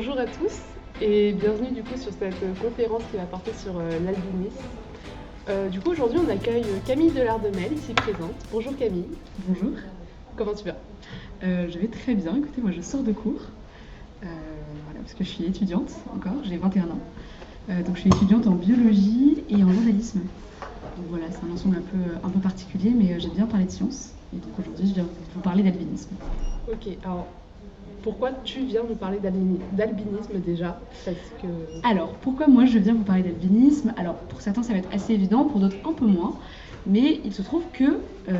Bonjour à tous et bienvenue du coup sur cette conférence qui va porter sur l'albinisme. Du coup aujourd'hui on accueille Camille Delardemel ici présente. Bonjour Camille. Bonjour. Comment tu vas? Je vais très bien. Écoutez, moi je sors de cours voilà, parce que je suis étudiante encore, j'ai 21 ans. Donc je suis étudiante en biologie et en journalisme. Donc voilà, c'est un ensemble un peu particulier, mais j'aime bien parler de science. Et donc aujourd'hui je viens vous parler d'albinisme. Ok, alors pourquoi tu viens nous parler d'albinisme déjà? Alors, pourquoi moi je viens vous parler d'albinisme? Alors, pour certains ça va être assez évident, pour d'autres un peu moins. Mais il se trouve que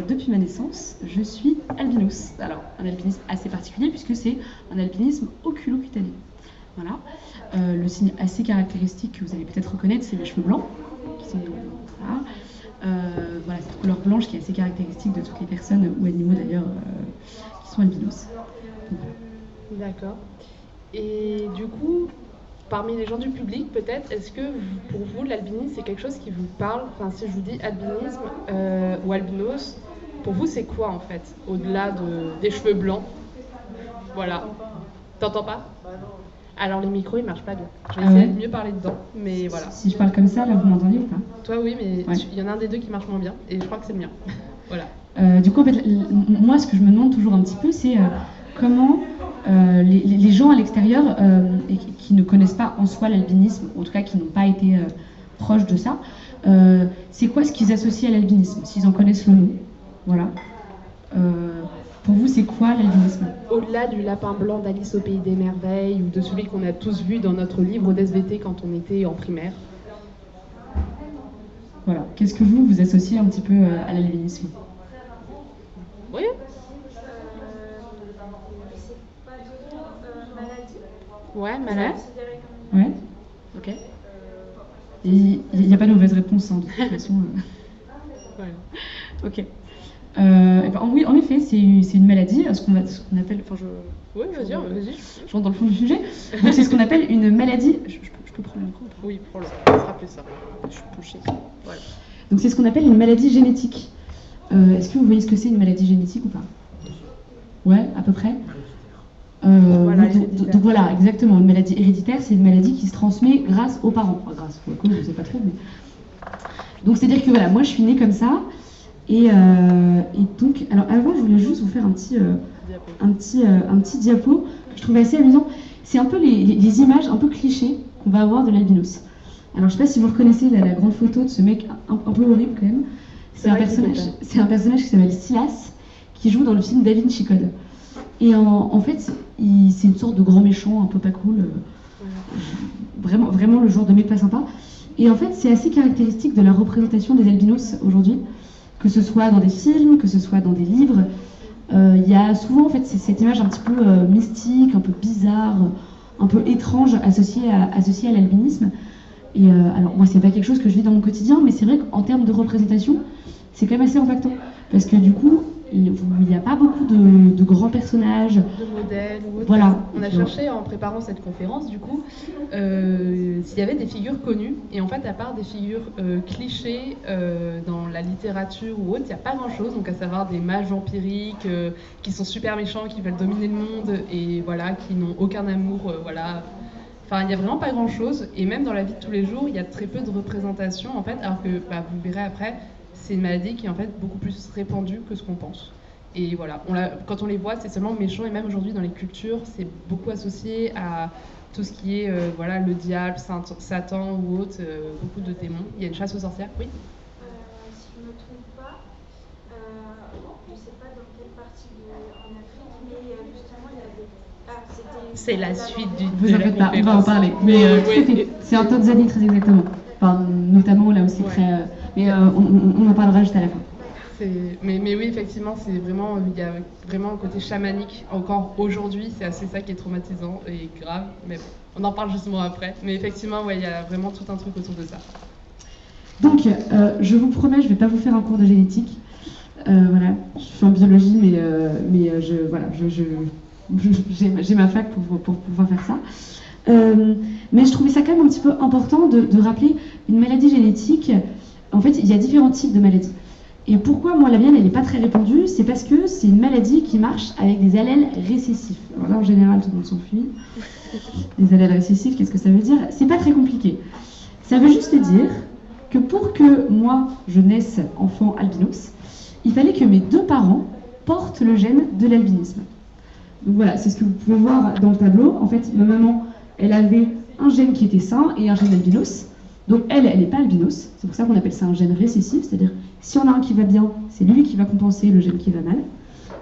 depuis ma naissance, je suis albinos. Alors, un albinisme assez particulier puisque c'est un albinisme oculocutané. Voilà. Le signe assez caractéristique que vous allez peut-être reconnaître, c'est les cheveux blancs. Voilà, cette couleur blanche qui est assez caractéristique de toutes les personnes ou animaux d'ailleurs qui sont albinos. D'accord. Et du coup, parmi les gens du public, peut-être, est-ce que pour vous, l'albinisme, c'est quelque chose qui vous parle? Enfin, si je vous dis albinisme ou albinos, pour vous, c'est quoi en fait? Au-delà des cheveux blancs? Voilà. T'entends pas? Alors, les micros, ils marchent pas bien. Je vais essayer de mieux parler dedans, mais voilà. Si je parle comme ça, là, vous m'entendez ou pas? Toi, oui, mais ouais. Il y en a un des deux qui marche moins bien, et je crois que c'est le mien. Voilà. Du coup, en fait, moi, ce que je me demande toujours un petit peu, c'est comment les gens à l'extérieur et qui ne connaissent pas en soi l'albinisme, en tout cas qui n'ont pas été proches de ça, c'est quoi ce qu'ils associent à l'albinisme, s'ils en connaissent le nom. Voilà. Pour vous, c'est quoi l'albinisme? Au-delà du lapin blanc d'Alice au Pays des Merveilles ou de celui qu'on a tous vu dans notre livre d'SVT quand on était en primaire. Voilà. Qu'est-ce que vous associez un petit peu à l'albinisme? Oui. Ouais, malade. Ouais. Ok. Il n'y a pas de mauvaise réponse, hein, de toute façon. Voilà. Ok. Oui, en effet, c'est une maladie, ce qu'on appelle. Enfin, oui, vas-y. Je rentre dans le fond du sujet. Donc, c'est ce qu'on appelle une maladie. Je peux prendre le micro? Oui, prends-le. Ce sera plus ça. Je suis penchée. Voilà. Donc, c'est ce qu'on appelle une maladie génétique. Est-ce que vous voyez ce que c'est une maladie génétique ou pas? Ouais, à peu près. Voilà, donc voilà, exactement. Une maladie héréditaire, c'est une maladie qui se transmet grâce aux parents. Enfin, grâce à quoi, je ne sais pas trop. Mais... Donc, c'est-à-dire que voilà, moi, je suis née comme ça. Et donc, alors avant, je voulais juste vous faire un petit diapo que je trouvais assez amusant. C'est un peu les images un peu clichés qu'on va avoir de l'albinos. Alors, je ne sais pas si vous reconnaissez la grande photo de ce mec un peu horrible quand même. C'est un personnage qui s'appelle Silas, qui joue dans le film Da Vinci Code. Et en fait, c'est une sorte de grand méchant un peu pas cool. Vraiment le genre de mec pas sympa. Et en fait, c'est assez caractéristique de la représentation des albinos aujourd'hui. Que ce soit dans des films, que ce soit dans des livres, il y a souvent en fait cette image un petit peu mystique, un peu bizarre, un peu étrange associée à l'albinisme. Et alors moi c'est pas quelque chose que je vis dans mon quotidien, mais c'est vrai qu'en termes de représentation, c'est quand même assez impactant. Parce que du coup, il n'y a pas beaucoup de grands personnages. De modèles ou autre. Voilà. On a cherché en préparant cette conférence, du coup, s'il y avait des figures connues. Et en fait, à part des figures clichés dans la littérature ou autre, il n'y a pas grand-chose. Donc à savoir des mages vampiriques qui sont super méchants, qui veulent dominer le monde et voilà, qui n'ont aucun amour, voilà. Enfin, il n'y a vraiment pas grand-chose. Et même dans la vie de tous les jours, il y a très peu de représentations, en fait, alors que vous verrez après, c'est une maladie qui est en fait beaucoup plus répandue que ce qu'on pense. Et voilà, quand on les voit, c'est seulement méchant. Et même aujourd'hui, dans les cultures, c'est beaucoup associé à tout ce qui est voilà, le diable, Satan ou autre, beaucoup de démons. Il y a une chasse aux sorcières, oui. Si je ne me trompe pas, je ne sais pas dans quelle partie en Afrique, mais justement, il y avait... c'est la suite Vous en faites pas, on va en parler. Mais c'est en Tanzanie très exactement. Enfin, notamment là aussi très... mais on en parlera juste à la fin. Mais oui, effectivement, il y a vraiment un côté chamanique. Encore aujourd'hui, c'est assez ça qui est traumatisant et grave. Mais bon, on en parle justement après. Mais effectivement, ouais, il y a vraiment tout un truc autour de ça. Donc, je vous promets, je ne vais pas vous faire un cours de génétique. Voilà, je suis en biologie, mais j'ai ma fac pour pouvoir faire ça. Mais je trouvais ça quand même un petit peu important de rappeler une maladie génétique. En fait, il y a différents types de maladies. Et pourquoi moi la mienne elle n'est pas très répandue? C'est parce que c'est une maladie qui marche avec des allèles récessifs. Alors là en général tout le monde s'enfuit. Des allèles récessifs, qu'est-ce que ça veut dire? C'est pas très compliqué. Ça veut juste dire que pour que moi je naisse enfant albinos, il fallait que mes 2 parents portent le gène de l'albinisme. Donc voilà, c'est ce que vous pouvez voir dans le tableau. En fait, ma maman, elle avait un gène qui était sain et un gène albinos. Donc elle n'est pas albinos. C'est pour ça qu'on appelle ça un gène récessif. C'est-à-dire, si on a un qui va bien, c'est lui qui va compenser le gène qui va mal.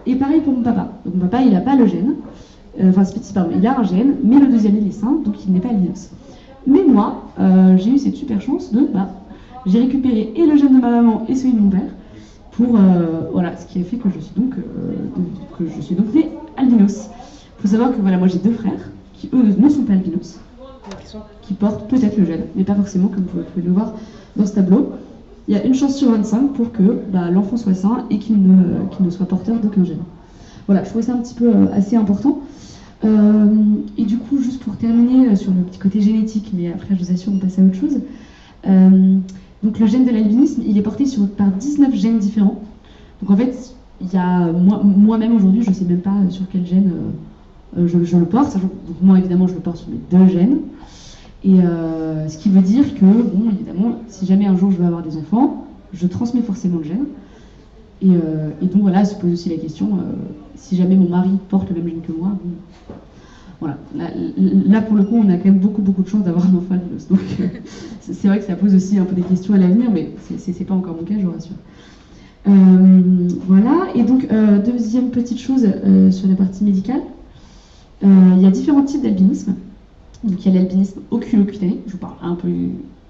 Et pareil pour mon papa. Donc mon papa, il n'a pas le gène. Pardon, il a un gène, mais le deuxième, il est sain, donc il n'est pas albinos. Mais moi, j'ai eu cette super chance j'ai récupéré et le gène de ma maman et celui de mon père. Voilà, ce qui a fait que je suis donc née albinos. Il faut savoir que voilà, moi j'ai 2 frères qui eux ne sont pas albinos, qui portent peut-être le gène, mais pas forcément comme vous pouvez le voir dans ce tableau. Il y a une chance sur 25 pour que l'enfant soit sain et qu'il ne soit porteur d'aucun gène. Voilà, je trouvais ça un petit peu assez important. Et du coup, juste pour terminer sur le petit côté génétique, mais après je vous assure on passe à autre chose. Donc le gène de l'albinisme, il est porté par 19 gènes différents. Donc en fait, il y a moi-même aujourd'hui, je ne sais même pas sur quel gène je le porte. Donc moi évidemment, je le porte sur mes 2 gènes. Et ce qui veut dire que, bon, évidemment, si jamais un jour je veux avoir des enfants, je transmets forcément le gène. Et donc voilà, se pose aussi la question, si jamais mon mari porte le même gène que moi, bon, voilà. Là, pour le coup, on a quand même beaucoup de chance d'avoir un enfant albinos. Donc c'est vrai que ça pose aussi un peu des questions à l'avenir, mais c'est pas encore mon cas, je vous rassure. Voilà, et donc deuxième petite chose sur la partie médicale, il y a différents types d'albinisme. Donc il y a l'albinisme oculo-cutané, je vous parle un peu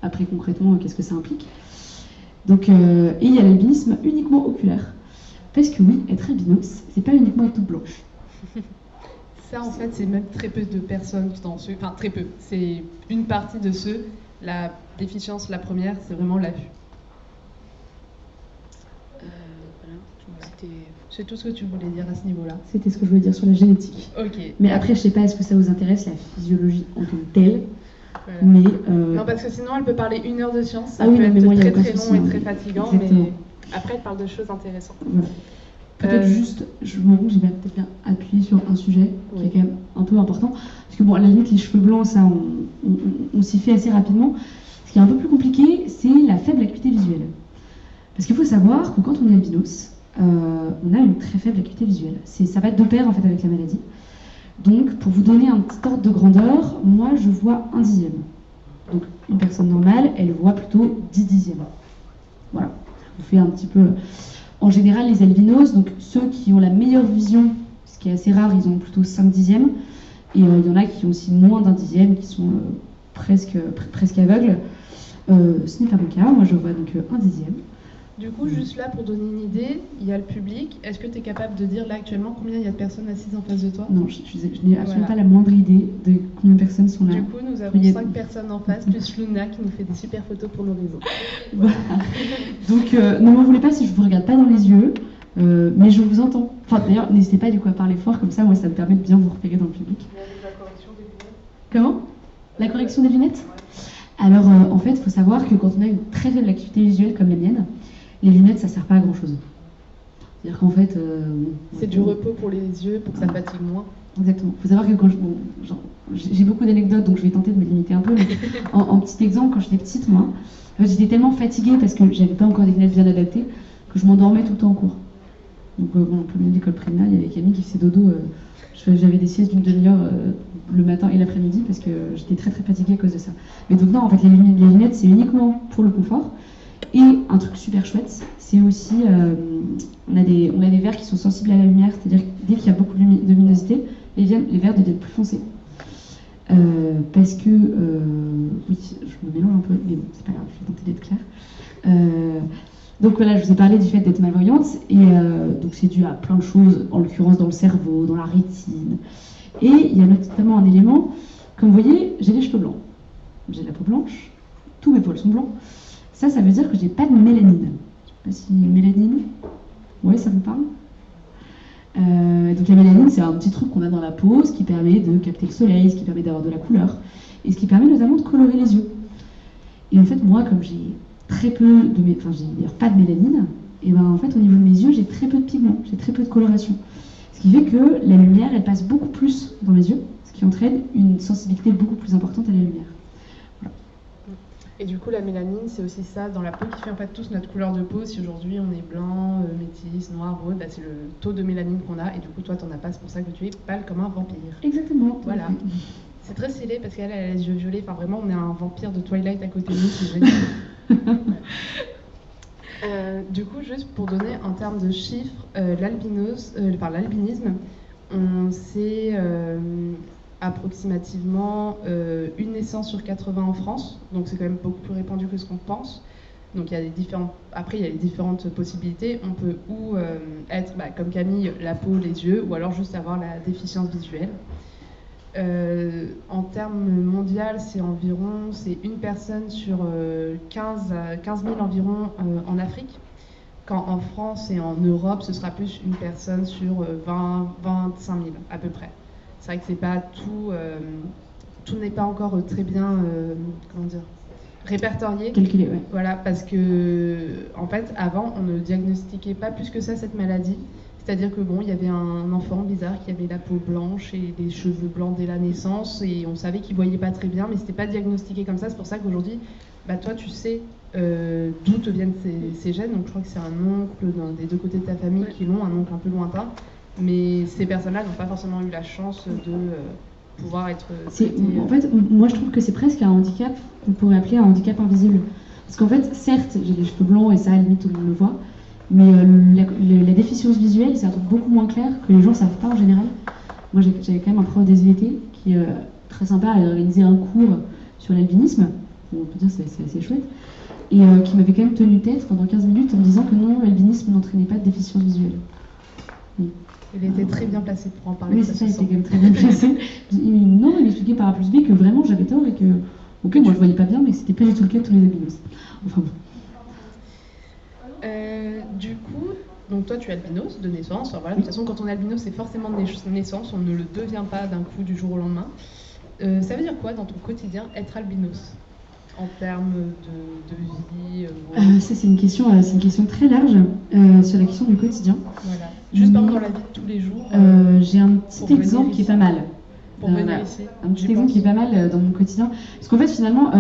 après concrètement qu'est-ce que ça implique. Donc, et il y a l'albinisme uniquement oculaire. Parce que oui, être albinos, c'est pas uniquement être toute blanche. Ça, en fait, c'est même très peu de personnes qui t'en suivent. Enfin, très peu. C'est une partie de ceux. La déficience, la première, c'est vraiment la vue. Voilà. C'est tout ce que tu voulais dire à ce niveau-là. C'était ce que je voulais dire sur la génétique. Ok. Mais après, je sais pas, est-ce que ça vous intéresse, la physiologie en tant que telle? Voilà. Mais non, parce que sinon, elle peut parler 1 heure de science. Ça oui, peut non, être mais moi, très il y a aucun très souci, long et hein. très fatigant. Exactement. Mais après, elle parle de choses intéressantes. Voilà. Peut-être juste, je me rends compte que j'ai peut-être bien appuyé sur un sujet qui est quand même un peu important. Parce que bon, à la limite, les cheveux blancs, ça, on s'y fait assez rapidement. Ce qui est un peu plus compliqué, c'est la faible acuité visuelle. Parce qu'il faut savoir que quand on est albinos, on a une très faible acuité visuelle. Ça va être de pair en fait avec la maladie. Donc, pour vous donner un petit ordre de grandeur, moi, je vois 1/10. Donc, une personne normale, elle voit plutôt 10/10. Voilà. On fait un petit peu... En général, les albinos, donc ceux qui ont la meilleure vision, ce qui est assez rare, ils ont plutôt 5/10. Et il y en a qui ont aussi moins d'1/10, qui sont presque aveugles. Ce n'est pas mon cas, moi je vois donc 1/10. Du coup, juste là, pour donner une idée, il y a le public. Est-ce que tu es capable de dire là actuellement combien il y a de personnes assises en face de toi? Non, je n'ai absolument pas la moindre idée de combien de personnes sont là. Du coup, nous avons 5 personnes en face, plus Luna qui nous fait des super photos pour nos réseaux. Voilà. Donc, ne m'en voulez pas si je ne vous regarde pas dans les yeux, mais je vous entends. Enfin, d'ailleurs, n'hésitez pas du coup à parler fort, comme ça, moi, ça me permet de bien vous repérer dans le public. La correction des lunettes. Comment? La correction des lunettes? Alors, en fait, il faut savoir que quand on a une très faible acuité visuelle comme la mienne, les lunettes, ça ne sert pas à grand-chose. C'est-à-dire qu'en fait... c'est du repos pour les yeux, pour que ça fatigue moins. Exactement. Il faut savoir que quand j'ai beaucoup d'anecdotes, donc je vais tenter de me limiter un peu, mais en petit exemple, quand j'étais petite, moi, j'étais tellement fatiguée parce que j'avais pas encore des lunettes bien adaptées, que je m'endormais tout le temps en cours. Donc, en plein d'école primaire, il y avait Camille qui faisait dodo. J'avais des siestes d'une demi-heure le matin et l'après-midi parce que j'étais très très fatiguée à cause de ça. Mais donc non, en fait, les lunettes, c'est uniquement pour le confort. Et un truc super chouette, c'est aussi, on a des verres qui sont sensibles à la lumière, c'est-à-dire que dès qu'il y a beaucoup de luminosité, les verres deviennent plus foncés. Parce que, oui, je me mélange un peu, mais bon, c'est pas grave, je vais tenter d'être claire. Donc voilà, je vous ai parlé du fait d'être malvoyante, et donc c'est dû à plein de choses, en l'occurrence dans le cerveau, dans la rétine. Et il y a notamment un élément, comme vous voyez, j'ai les cheveux blancs, j'ai la peau blanche, tous mes poils sont blancs. Ça veut dire que j'ai pas de mélanine. Je sais pas si mélanine, oui, ça vous parle? Donc la mélanine, c'est un petit truc qu'on a dans la peau, ce qui permet de capter le soleil, ce qui permet d'avoir de la couleur, et ce qui permet notamment de colorer les yeux. Et en fait, moi, comme j'ai très peu de... Enfin, j'ai d'ailleurs pas de mélanine, et ben en fait au niveau de mes yeux j'ai très peu de pigments, j'ai très peu de coloration. Ce qui fait que la lumière elle passe beaucoup plus dans mes yeux, ce qui entraîne une sensibilité beaucoup plus importante à la lumière. Et du coup, la mélanine, c'est aussi ça dans la peau qui fait en fait tous notre couleur de peau. Si aujourd'hui on est blanc, métis, noir, rose, bah, c'est le taux de mélanine qu'on a. Et du coup, toi, t'en as pas, c'est pour ça que tu es pâle comme un vampire. Exactement. Voilà. C'est très stylé parce qu'elle a les yeux violets. Enfin, vraiment, on est un vampire de Twilight à côté de nous, c'est génial. Du coup, juste pour donner en termes de chiffres, l'albinisme, on sait approximativement une naissance sur 80 en France, donc c'est quand même beaucoup plus répandu que ce qu'on pense. Donc il y a après il y a les différentes possibilités. On peut ou être comme Camille, la peau, les yeux, ou alors juste avoir la déficience visuelle. En termes mondiaux, c'est une personne sur 15 000 environ en Afrique. Quand en France et en Europe, ce sera plus une personne sur 25 000 à peu près. C'est vrai que c'est pas tout n'est pas encore très bien répertorié. Calculé, ouais. Voilà, parce que en fait, avant, on ne diagnostiquait pas plus que ça cette maladie. C'est-à-dire que il y avait un enfant bizarre qui avait la peau blanche et des cheveux blancs dès la naissance, et on savait qu'il voyait pas très bien, mais c'était pas diagnostiqué comme ça. C'est pour ça qu'aujourd'hui, toi, tu sais d'où te viennent ces gènes. Donc, je crois que c'est un oncle des deux côtés de ta famille qui l'ont, un oncle un peu lointain. Mais ces personnes-là n'ont pas forcément eu la chance de pouvoir être traitées. En fait, moi je trouve que c'est presque un handicap qu'on pourrait appeler un handicap invisible. Parce qu'en fait, certes, j'ai les cheveux blancs et ça, à la limite, tout le monde le voit. Mais la déficience visuelle, c'est un truc beaucoup moins clair que les gens ne savent pas en général. Moi, j'avais quand même un prof d'SVT qui, très sympa, a organisé un cours sur l'albinisme. On peut dire que c'est assez chouette. Et qui m'avait quand même tenu tête pendant 15 minutes en me disant que non, l'albinisme n'entraînait pas de déficience visuelle. Oui. Il était très bien placé pour en parler. Oui, c'est ça, il était quand même très bien placé. Non, il m'expliquait par A plus B que vraiment j'avais tort et que, ok, moi je voyais pas bien, mais que c'était pas du tout le cas de tous les albinos. Enfin bon. Du coup, donc toi tu es albinos de naissance. Voilà, de toute façon, quand on est albinos, c'est forcément de naissance, on ne le devient pas d'un coup du jour au lendemain. Ça veut dire quoi dans ton quotidien être albinos en termes de vie Ça, c'est une question très large sur la question du quotidien. Voilà. Juste par exemple dans la vie de tous les jours. J'ai un petit exemple qui est pas mal. Pour venir ici. Un petit exemple qui est pas mal dans mon quotidien. Parce qu'en fait, finalement,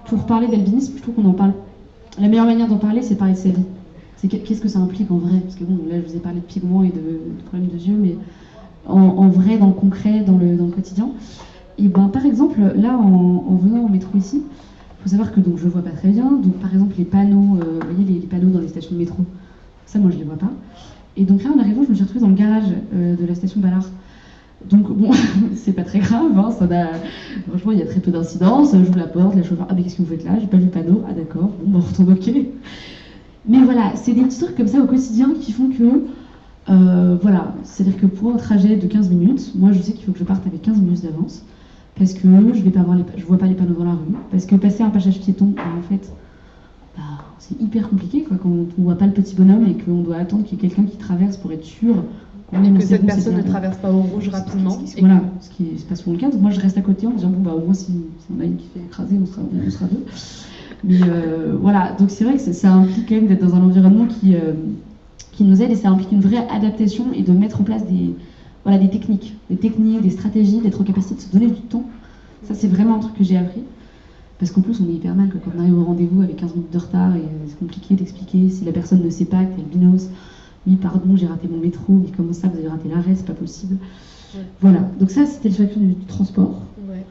pour parler d'albinisme, je trouve qu'on en parle. La meilleure manière d'en parler, c'est de parler de sa vie. Qu'est-ce que ça implique en vrai? Parce que bon, là, je vous ai parlé de pigments et de problèmes de yeux, mais en vrai, dans le concret, dans le quotidien. Et par exemple, là, en venant au métro ici, il faut savoir que donc, je vois pas très bien. Donc, par exemple, les panneaux, vous voyez les panneaux dans les stations de métro, ça, moi, je les vois pas. Et donc là, en arrivant, je me suis retrouvée dans le garage de la station Ballard. Donc bon, c'est pas très grave, hein, franchement, il y a très peu d'incidence. J'ouvre la porte, la chauffeur, mais qu'est-ce que vous faites là? J'ai pas vu le panneau. Ah d'accord, bon, on retourne ok. Mais voilà, c'est des petits trucs comme ça au quotidien qui font que, voilà, c'est-à-dire que pour un trajet de 15 minutes, moi, je sais qu'il faut que je parte avec 15 minutes d'avance. Parce que je vois pas les panneaux dans la rue. Parce que passer un passage piéton, en fait, c'est hyper compliqué quoi, quand on voit pas le petit bonhomme et qu'on doit attendre qu'il y ait quelqu'un qui traverse pour être sûr que cette personne ne traverse pas au rouge rapidement. Voilà, ce qui est pas souvent le cas. Donc moi je reste à côté en me disant au moins si on a une qui fait écraser, on sera deux. Mais voilà, donc c'est vrai que ça implique quand même d'être dans un environnement qui nous aide, et ça implique une vraie adaptation et de mettre en place des techniques, des stratégies, d'être en capacité de se donner du temps. Ça c'est vraiment un truc que j'ai appris. Parce qu'en plus, on est hyper mal quand on arrive au rendez-vous avec 15 minutes de retard et c'est compliqué d'expliquer. Si la personne ne sait pas que t'es albinos, oui, pardon, j'ai raté mon métro, mais comment ça, vous avez raté l'arrêt, c'est pas possible. Ouais. Voilà, donc ça, c'était le chacun du transport. Ouais.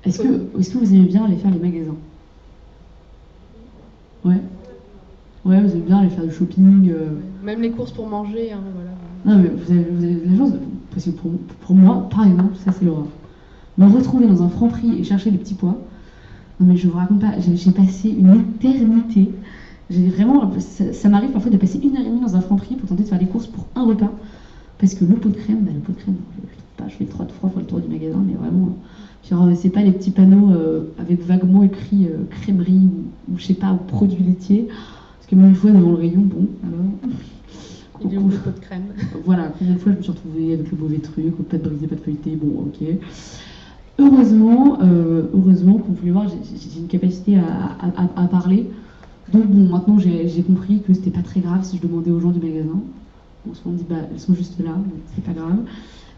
Est-ce que vous aimez bien aller faire les magasins? Ouais. Ouais, vous aimez bien aller faire du shopping. Même les courses pour manger, hein, voilà. Non, mais vous avez de la chance, parce que pour moi, par exemple, ça c'est l'horreur. Me retrouver dans un Franprix et chercher les petits pois. Non mais je vous raconte pas, j'ai passé une éternité. J'ai vraiment, ça m'arrive parfois de passer 1h30 dans un Franprix pour tenter de faire les courses pour un repas. Parce que le pot de crème, je fais 3 fois le tour du magasin, mais vraiment, genre, c'est pas les petits panneaux avec vaguement écrit crèmerie ou je sais pas, ou produits laitiers. Parce que même une fois devant le rayon, bon, alors... Il est où le pot de crème? Voilà, combien de fois je me suis retrouvée avec le mauvais truc, pas de brisé, pas de feuilleté, bon ok. Heureusement, comme vous pouvez voir, j'ai une capacité à parler. Donc bon, maintenant j'ai compris que c'était pas très grave si je demandais aux gens du magasin. On se dit, bah, elles sont juste là, donc c'est pas grave.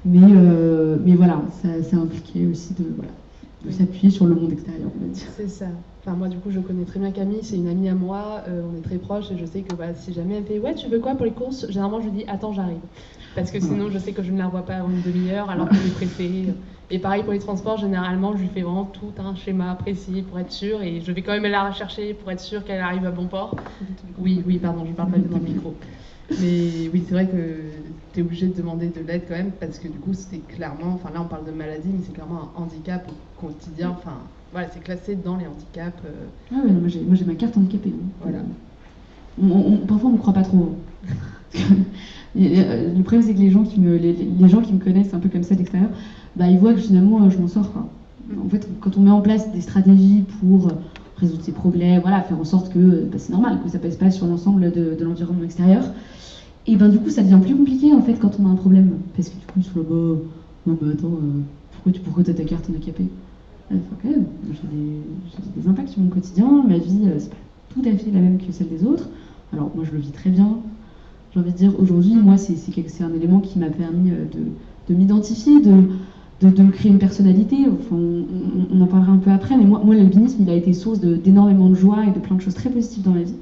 Mais voilà, ça impliquait aussi de s'appuyer sur le monde extérieur, on va dire. C'est ça. Enfin, moi, du coup, je connais très bien Camille, c'est une amie à moi, on est très proches et je sais que si jamais elle me fait ouais, tu veux quoi pour les courses, généralement je lui dis attends, j'arrive. Parce que sinon, je sais que je ne la revois pas avant une demi-heure alors qu'elle est pressée. Et pareil pour les transports, généralement, je lui fais vraiment tout un schéma précis pour être sûre et je vais quand même la rechercher pour être sûre qu'elle arrive à bon port. Oui, pardon, je parle pas dans le micro. Mais oui, c'est vrai que tu es obligé de demander de l'aide quand même parce que du coup, c'était clairement, enfin là on parle de maladie, mais c'est clairement un handicap au quotidien. Enfin, voilà, c'est classé dans les handicaps. Ah ouais, non, moi j'ai ma carte handicapée. Voilà. Parfois on me croit pas trop. Le problème c'est que les gens qui me connaissent un peu comme ça d'extérieur, bah, ils voient que finalement je m'en sors, quoi. En fait, quand on met en place des stratégies pour résoudre ces problèmes, voilà, faire en sorte que c'est normal que ça pèse pas sur l'ensemble de l'environnement extérieur, et ben du coup ça devient plus compliqué en fait quand on a un problème, parce que du coup ils sont là-bas, non mais attends, pourquoi t'as ta carte handicapée? Enfin quand même, j'ai des impacts sur mon quotidien, ma vie c'est pas tout à fait la même que celle des autres, alors moi je le vis très bien, j'ai envie de dire aujourd'hui, moi c'est un élément qui m'a permis de m'identifier, de me créer une personnalité. Enfin, on en parlera un peu après, mais moi l'albinisme il a été source d'énormément de joie et de plein de choses très positives dans ma vie.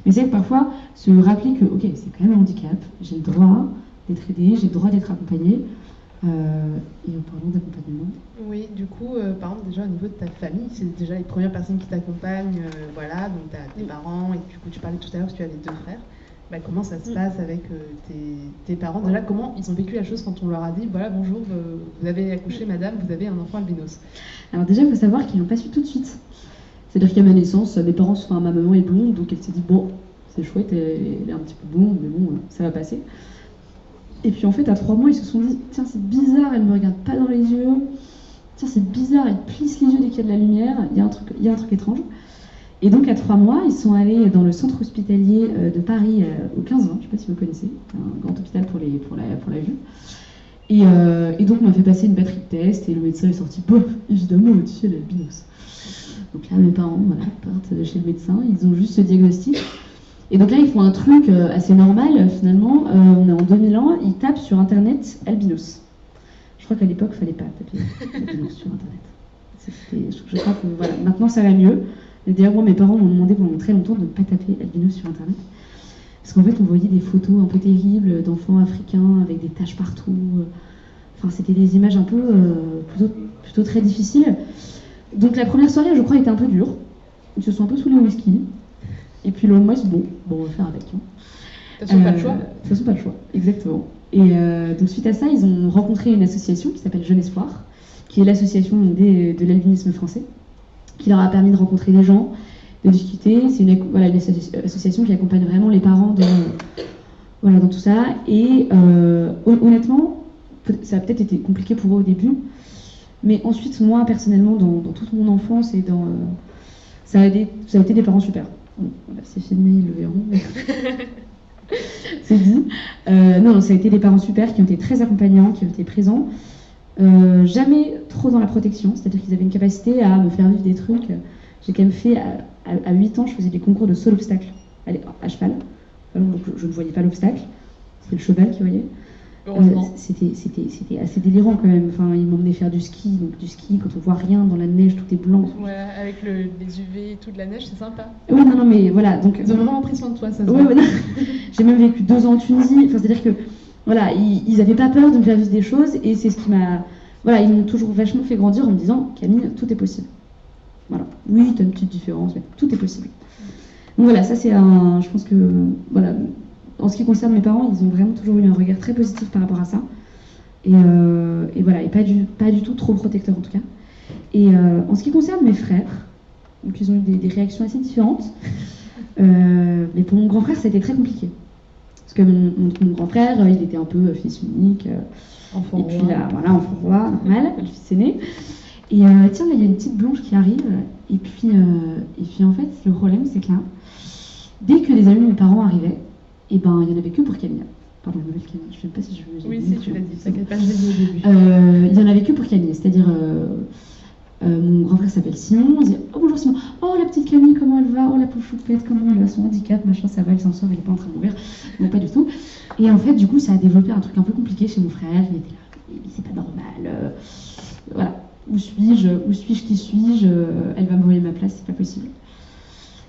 Mais c'est que parfois se rappeler que ok, c'est quand même un handicap, j'ai le droit d'être aidée, j'ai le droit d'être accompagnée. Et en parlant d'accompagnement. Oui, du coup, par exemple, déjà au niveau de ta famille, c'est déjà les premières personnes qui t'accompagnent, voilà, donc tu as tes parents, et du coup tu parlais tout à l'heure que tu avais 2 frères. Bah, comment ça se passe avec tes parents? Déjà, comment ils ont vécu la chose quand on leur a dit voilà, bonjour, vous avez accouché, madame, vous avez un enfant albinos? Alors, déjà, il faut savoir qu'ils l'ont pas su tout de suite. C'est-à-dire qu'à ma naissance, ma maman est blonde, donc elle s'est dit bon, c'est chouette, elle est un petit peu blonde, mais bon, ça va passer. Et puis en fait, à 3 mois, ils se sont dit tiens, c'est bizarre, elle me regarde pas dans les yeux. Tiens, c'est bizarre, elle plisse les yeux dès qu'il y a de la lumière. Il y a un truc étrange. Et donc à 3 mois, ils sont allés dans le centre hospitalier de Paris au 15-20, je ne sais pas si vous connaissez, un grand hôpital pour la vue. Et donc on m'a fait passer une batterie de tests et le médecin est sorti, bon, évidemment, au-dessus elle a l'albinos. Donc là, mes parents partent chez le médecin, ils ont juste ce diagnostic. Et donc là, ils font un truc assez normal finalement, on est en 2000 ans, ils tapent sur internet albinos. Je crois qu'à l'époque, il ne fallait pas taper albinos sur internet. Je crois que voilà, maintenant ça va mieux. Et d'ailleurs, moi, mes parents m'ont demandé pendant très longtemps de ne pas taper albinos sur internet. Parce qu'en fait, on voyait des photos un peu terribles d'enfants africains avec des taches partout. Enfin, c'était des images un peu plutôt très difficiles. Donc la première soirée, je crois, était un peu dure. Ils se sont un peu saoulés au whisky. Et puis le lendemain, ils se disent bon, on va faire avec. De toute façon, pas le choix. De toute façon, pas le choix, exactement. Et donc suite à ça, ils ont rencontré une association qui s'appelle Jeune Espoir, qui est l'association de l'albinisme français, qui leur a permis de rencontrer des gens, de discuter. C'est une association qui accompagne vraiment les parents dans tout ça. Et honnêtement, ça a peut-être été compliqué pour eux au début, mais ensuite, moi, personnellement, dans toute mon enfance, et ça a été des parents super. Bon, voilà, c'est filmé, ils le verront. C'est dit. Non, ça a été des parents super qui ont été très accompagnants, qui ont été présents. Jamais trop dans la protection, c'est-à-dire qu'ils avaient une capacité à me faire vivre des trucs. J'ai quand même fait, à 8 ans, je faisais des concours de saut obstacle à cheval. Donc je ne voyais pas l'obstacle, c'était le cheval qui voyait. C'était assez délirant quand même. Enfin, ils m'emmenaient faire du ski, donc du ski quand on voit rien dans la neige, tout est blanc. Ouais, avec les UV et tout de la neige, c'est sympa. Ouais, non, mais voilà. Donc, ils ont vraiment pris soin de toi, ça se voit. Ouais, j'ai même vécu 2 ans en Tunisie. Enfin, c'est-à-dire que voilà, ils n'avaient pas peur de me faire vivre des choses et c'est ce qui m'a. Voilà, ils m'ont toujours vachement fait grandir en me disant Camille, tout est possible. Voilà. Oui, t'as une petite différence, mais tout est possible. Donc voilà, ça c'est je pense que voilà. En ce qui concerne mes parents, ils ont vraiment toujours eu un regard très positif par rapport à ça. Et voilà, et pas du tout trop protecteur en tout cas. Et en ce qui concerne mes frères, donc ils ont eu des réactions assez différentes. Mais pour mon grand frère, ça a été très compliqué. Parce que mon grand frère, il était un peu fils unique. Enfant et puis là, voilà, enfant roi, normal, le fils aîné. Et tiens, là, il y a une petite blanche qui arrive. Et puis en fait, le problème, c'est que là, dès que les amis de mes parents arrivaient, et ben, il n'y en avait que pour Camille. Pardon, je m'appelle Camille. Je ne sais pas si je veux. Oui, si tu l'as dit. T'inquiète pas, je l'ai dit au début. Il n'y en avait que pour Camille. C'est-à-dire, Mon grand frère s'appelle Simon, on dit « Oh bonjour Simon, oh la petite Camille, comment elle va? Oh la pauvre choupette, comment elle va? Son handicap, machin, ça va, elle s'en sort, elle est pas en train de mourir. » Non, pas du tout. Et en fait, du coup, ça a développé un truc un peu compliqué chez mon frère. Il était là, c'est pas normal. Voilà, où suis-je, qui suis-je? Elle va me voler ma place, c'est pas possible.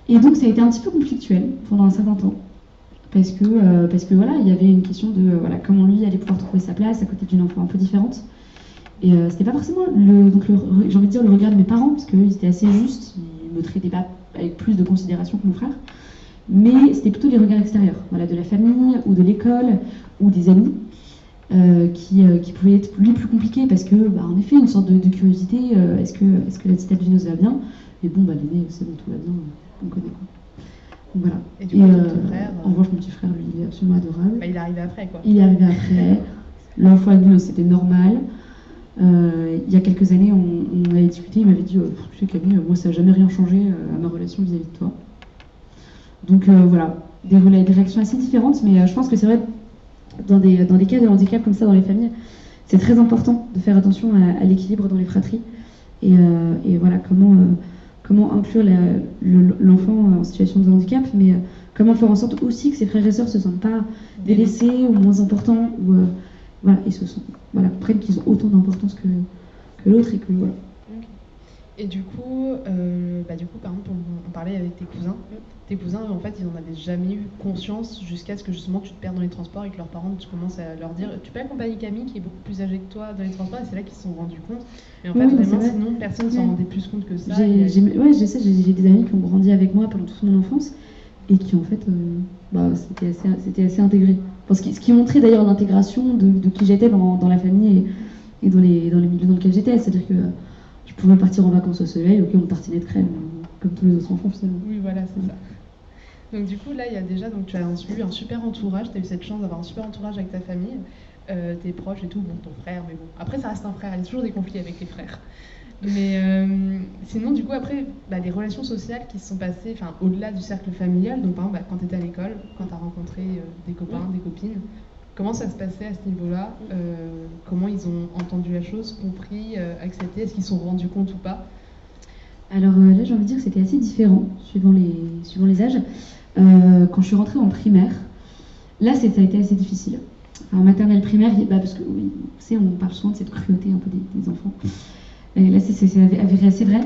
Et donc, ça a été un petit peu conflictuel pendant un certain temps. Parce que voilà, il y avait une question de voilà, comment lui allait pouvoir trouver sa place à côté d'une enfant un peu différente. Et c'était pas forcément, j'ai envie de dire, le regard de mes parents, parce qu'eux, ils étaient assez justes, ils me traitaient pas avec plus de considération que mon frère. Mais c'était plutôt les regards extérieurs, voilà, de la famille, ou de l'école, ou des amis, qui pouvaient être plus compliqués, parce que, en effet, une sorte de curiosité, est-ce que la petite albinos va bien? Et bon, l'aîné, c'est bon, tout va bien, on connaît quoi. Donc voilà. Et du coup, ton petit frère en revanche, mon petit frère, lui, il est absolument adorable. Il est arrivé après, quoi. Il est arrivé après. L'enfant albinos, c'était normal. Il y a quelques années, on avait discuté, il m'avait dit tu sais Camille, moi ça n'a jamais rien changé à ma relation vis-à-vis de toi. Donc voilà, des réactions assez différentes, mais je pense que c'est vrai, dans des cas de handicap comme ça dans les familles, c'est très important de faire attention à l'équilibre dans les fratries et voilà, comment inclure l'enfant en situation de handicap, mais comment faire en sorte aussi que ses frères et sœurs ne se sentent pas délaissés ou moins importants, ou voilà, et prennent qu'ils ont autant d'importance que l'autre, et que voilà. Okay. Et du coup, par exemple, on parlait avec tes cousins. Tes cousins, en fait, ils n'en avaient jamais eu conscience jusqu'à ce que justement tu te perds dans les transports et que leurs parents commencent à leur dire tu peux accompagner Camille qui est beaucoup plus âgée que toi dans les transports, et c'est là qu'ils se sont rendus compte. Mais en fait, vraiment, sinon, personne ne s'en rendait plus compte que ça. Je sais, j'ai des amis qui ont grandi avec moi pendant toute mon enfance et qui, en fait, c'était assez intégré. Enfin, ce qui montrait d'ailleurs l'intégration de qui j'étais dans la famille et dans les milieux dans lesquels j'étais. C'est-à-dire que je pouvais partir en vacances au soleil, ok, on tartinait de crème, comme tous les autres enfants finalement. Oui, voilà, c'est ça. Donc du coup, là, il y a déjà, tu as eu un super entourage, tu as eu cette chance d'avoir un super entourage avec ta famille, tes proches et tout, bon, ton frère, mais bon, après ça reste un frère, il y a toujours des conflits avec les frères. Mais sinon, du coup, après, les relations sociales qui se sont passées, au-delà du cercle familial, donc par exemple, quand tu étais à l'école, quand tu as rencontré des copains, des copines, comment ça se passait à ce niveau-là? Comment ils ont entendu la chose, compris, accepté? Est-ce qu'ils se sont rendus compte ou pas? Alors là, j'ai envie de dire que c'était assez différent, suivant les âges. Quand je suis rentrée en primaire, là, ça a été assez difficile. En maternelle primaire, parce que oui, on parle souvent de cette cruauté un peu des enfants. Et là, c'est avéré assez vrai.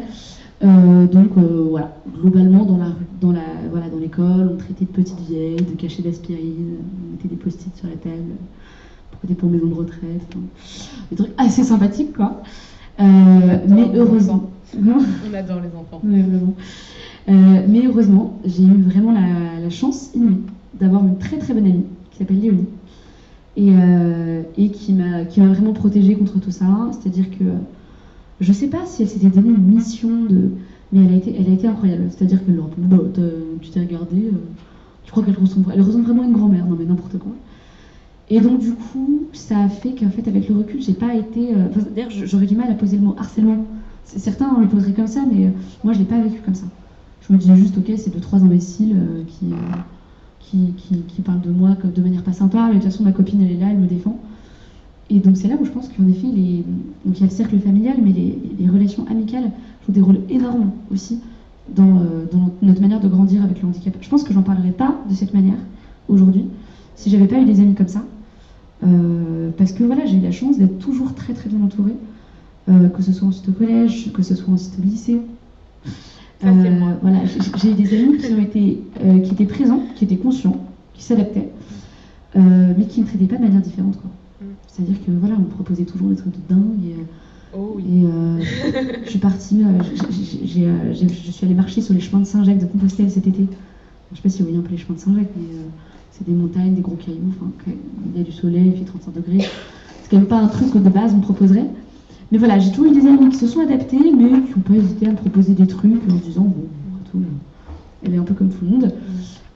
Donc voilà, globalement dans l'école, on traitait de petites vieilles, de cachets d'aspirine, on mettait des post-it sur la table pour maison de retraite, des trucs assez sympathiques quoi. Mais heureusement, on adore les enfants. Ouais, vraiment. Mais heureusement, j'ai eu vraiment la chance inouïe d'avoir une très très bonne amie qui s'appelle Léonie et qui m'a vraiment protégée contre tout ça. C'est-à-dire que je sais pas si elle s'était donné une mission mais elle a été incroyable. C'est-à-dire que tu t'es regardée, je crois qu'elle ressemble vraiment à une grand-mère, non mais n'importe quoi. Et donc du coup, ça a fait qu'en fait avec le recul, j'ai pas été. D'ailleurs, j'aurais du mal à poser le mot harcèlement. Certains le poseraient comme ça, mais moi je l'ai pas vécu comme ça. Je me disais juste ok, c'est 2-3 imbéciles qui parlent de moi de manière pas sympa, mais de toute façon ma copine elle est là, elle me défend. Et donc c'est là où je pense qu'en effet, donc il y a le cercle familial, mais les relations amicales jouent des rôles énormes aussi dans notre manière de grandir avec le handicap. Je pense que j'en parlerais pas de cette manière aujourd'hui si j'avais pas eu des amis comme ça, parce que voilà, j'ai eu la chance d'être toujours très très bien entourée, que ce soit ensuite au collège, que ce soit ensuite au lycée. Voilà, j'ai eu des amis qui étaient présents, qui étaient conscients, qui s'adaptaient, mais qui ne me traitaient pas de manière différente quoi. C'est-à-dire que voilà, on me proposait toujours des trucs de dingue et je suis partie, je suis allée marcher sur les chemins de Saint-Jacques de Compostelle cet été. Je ne sais pas si vous voyez un peu les chemins de Saint-Jacques, mais c'est des montagnes, des gros cailloux, il y a du soleil, il fait 35 degrés. C'est quand même pas un truc que de base on me proposerait. Mais voilà, j'ai toujours eu des amis qui se sont adaptés, mais qui n'ont pas hésité à me proposer des trucs en se disant bon, après tout, elle est un peu comme tout le monde.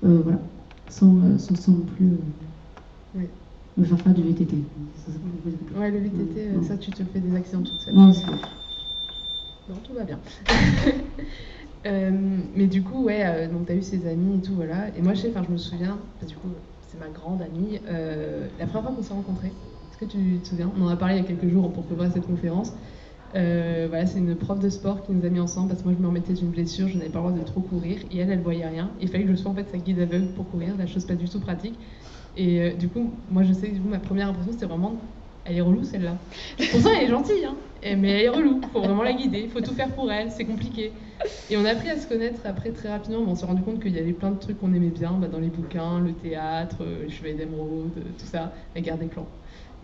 Voilà, sans non plus me faire faire du VTT. Ouais, le VTT, ça tu te fais des accidents toute seule. Non, tout va bien. Mais du coup, donc t'as eu ces amis et tout, voilà. Et moi, je me souviens, parce que du coup, c'est ma grande amie, la première fois qu'on s'est rencontrés, est-ce que tu te souviens? On en a parlé il y a quelques jours pour préparer cette conférence. Voilà, c'est une prof de sport qui nous a mis ensemble parce que moi je me remettais d'une blessure, je n'avais pas le droit de trop courir et elle voyait rien. Il fallait que je sois en fait sa guide aveugle pour courir, la chose pas du tout pratique. Et du coup, moi je sais que ma première impression c'était vraiment, elle est relou celle-là. Pourtant elle est gentille, hein, mais elle est relou, faut vraiment la guider, faut tout faire pour elle, c'est compliqué. Et on a appris à se connaître après très rapidement, mais on s'est rendu compte qu'il y avait plein de trucs qu'on aimait bien dans les bouquins, le théâtre, les Chevaliers d'Émeraude, tout ça, la guerre des clans.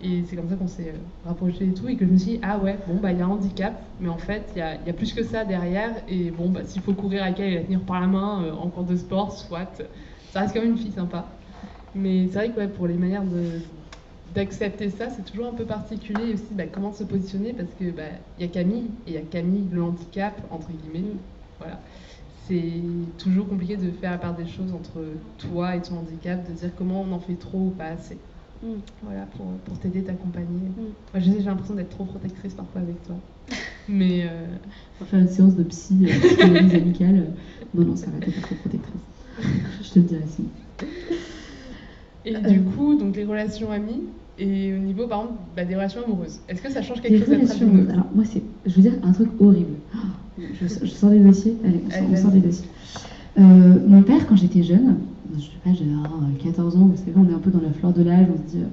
Et c'est comme ça qu'on s'est rapprochés et tout, et que je me suis dit, ah ouais, bon, bah il y a un handicap, mais en fait, il y a plus que ça derrière, et bon, bah s'il faut courir avec elle et la tenir par la main en cours de sport, soit, ça reste quand même une fille sympa. Mais c'est vrai que ouais, pour les manières d'accepter ça, c'est toujours un peu particulier, et aussi bah, comment se positionner, parce que bah, y a Camille, et il y a Camille, le handicap, entre guillemets, voilà. C'est toujours compliqué de faire la part des choses entre toi et ton handicap, de dire comment on en fait trop ou pas assez. Voilà, pour t'aider, t'accompagner. Moi, j'ai l'impression d'être trop protectrice parfois avec toi. Mais. On va faire une séance de psychanalyse amicale. Non, ça va, t'es pas trop protectrice. Je te le dirai si. Et du coup, donc les relations amies, et au niveau, par exemple, bah, des relations amoureuses. Est-ce que ça change quelque chose d'être amoureux ? Alors, moi, je veux dire un truc horrible. Je sors des dossiers. Allez, on sort des dossiers. Mon père, quand j'étais jeune, je sais pas, j'avais 14 ans, vous savez, on est un peu dans la fleur de l'âge, on se dit,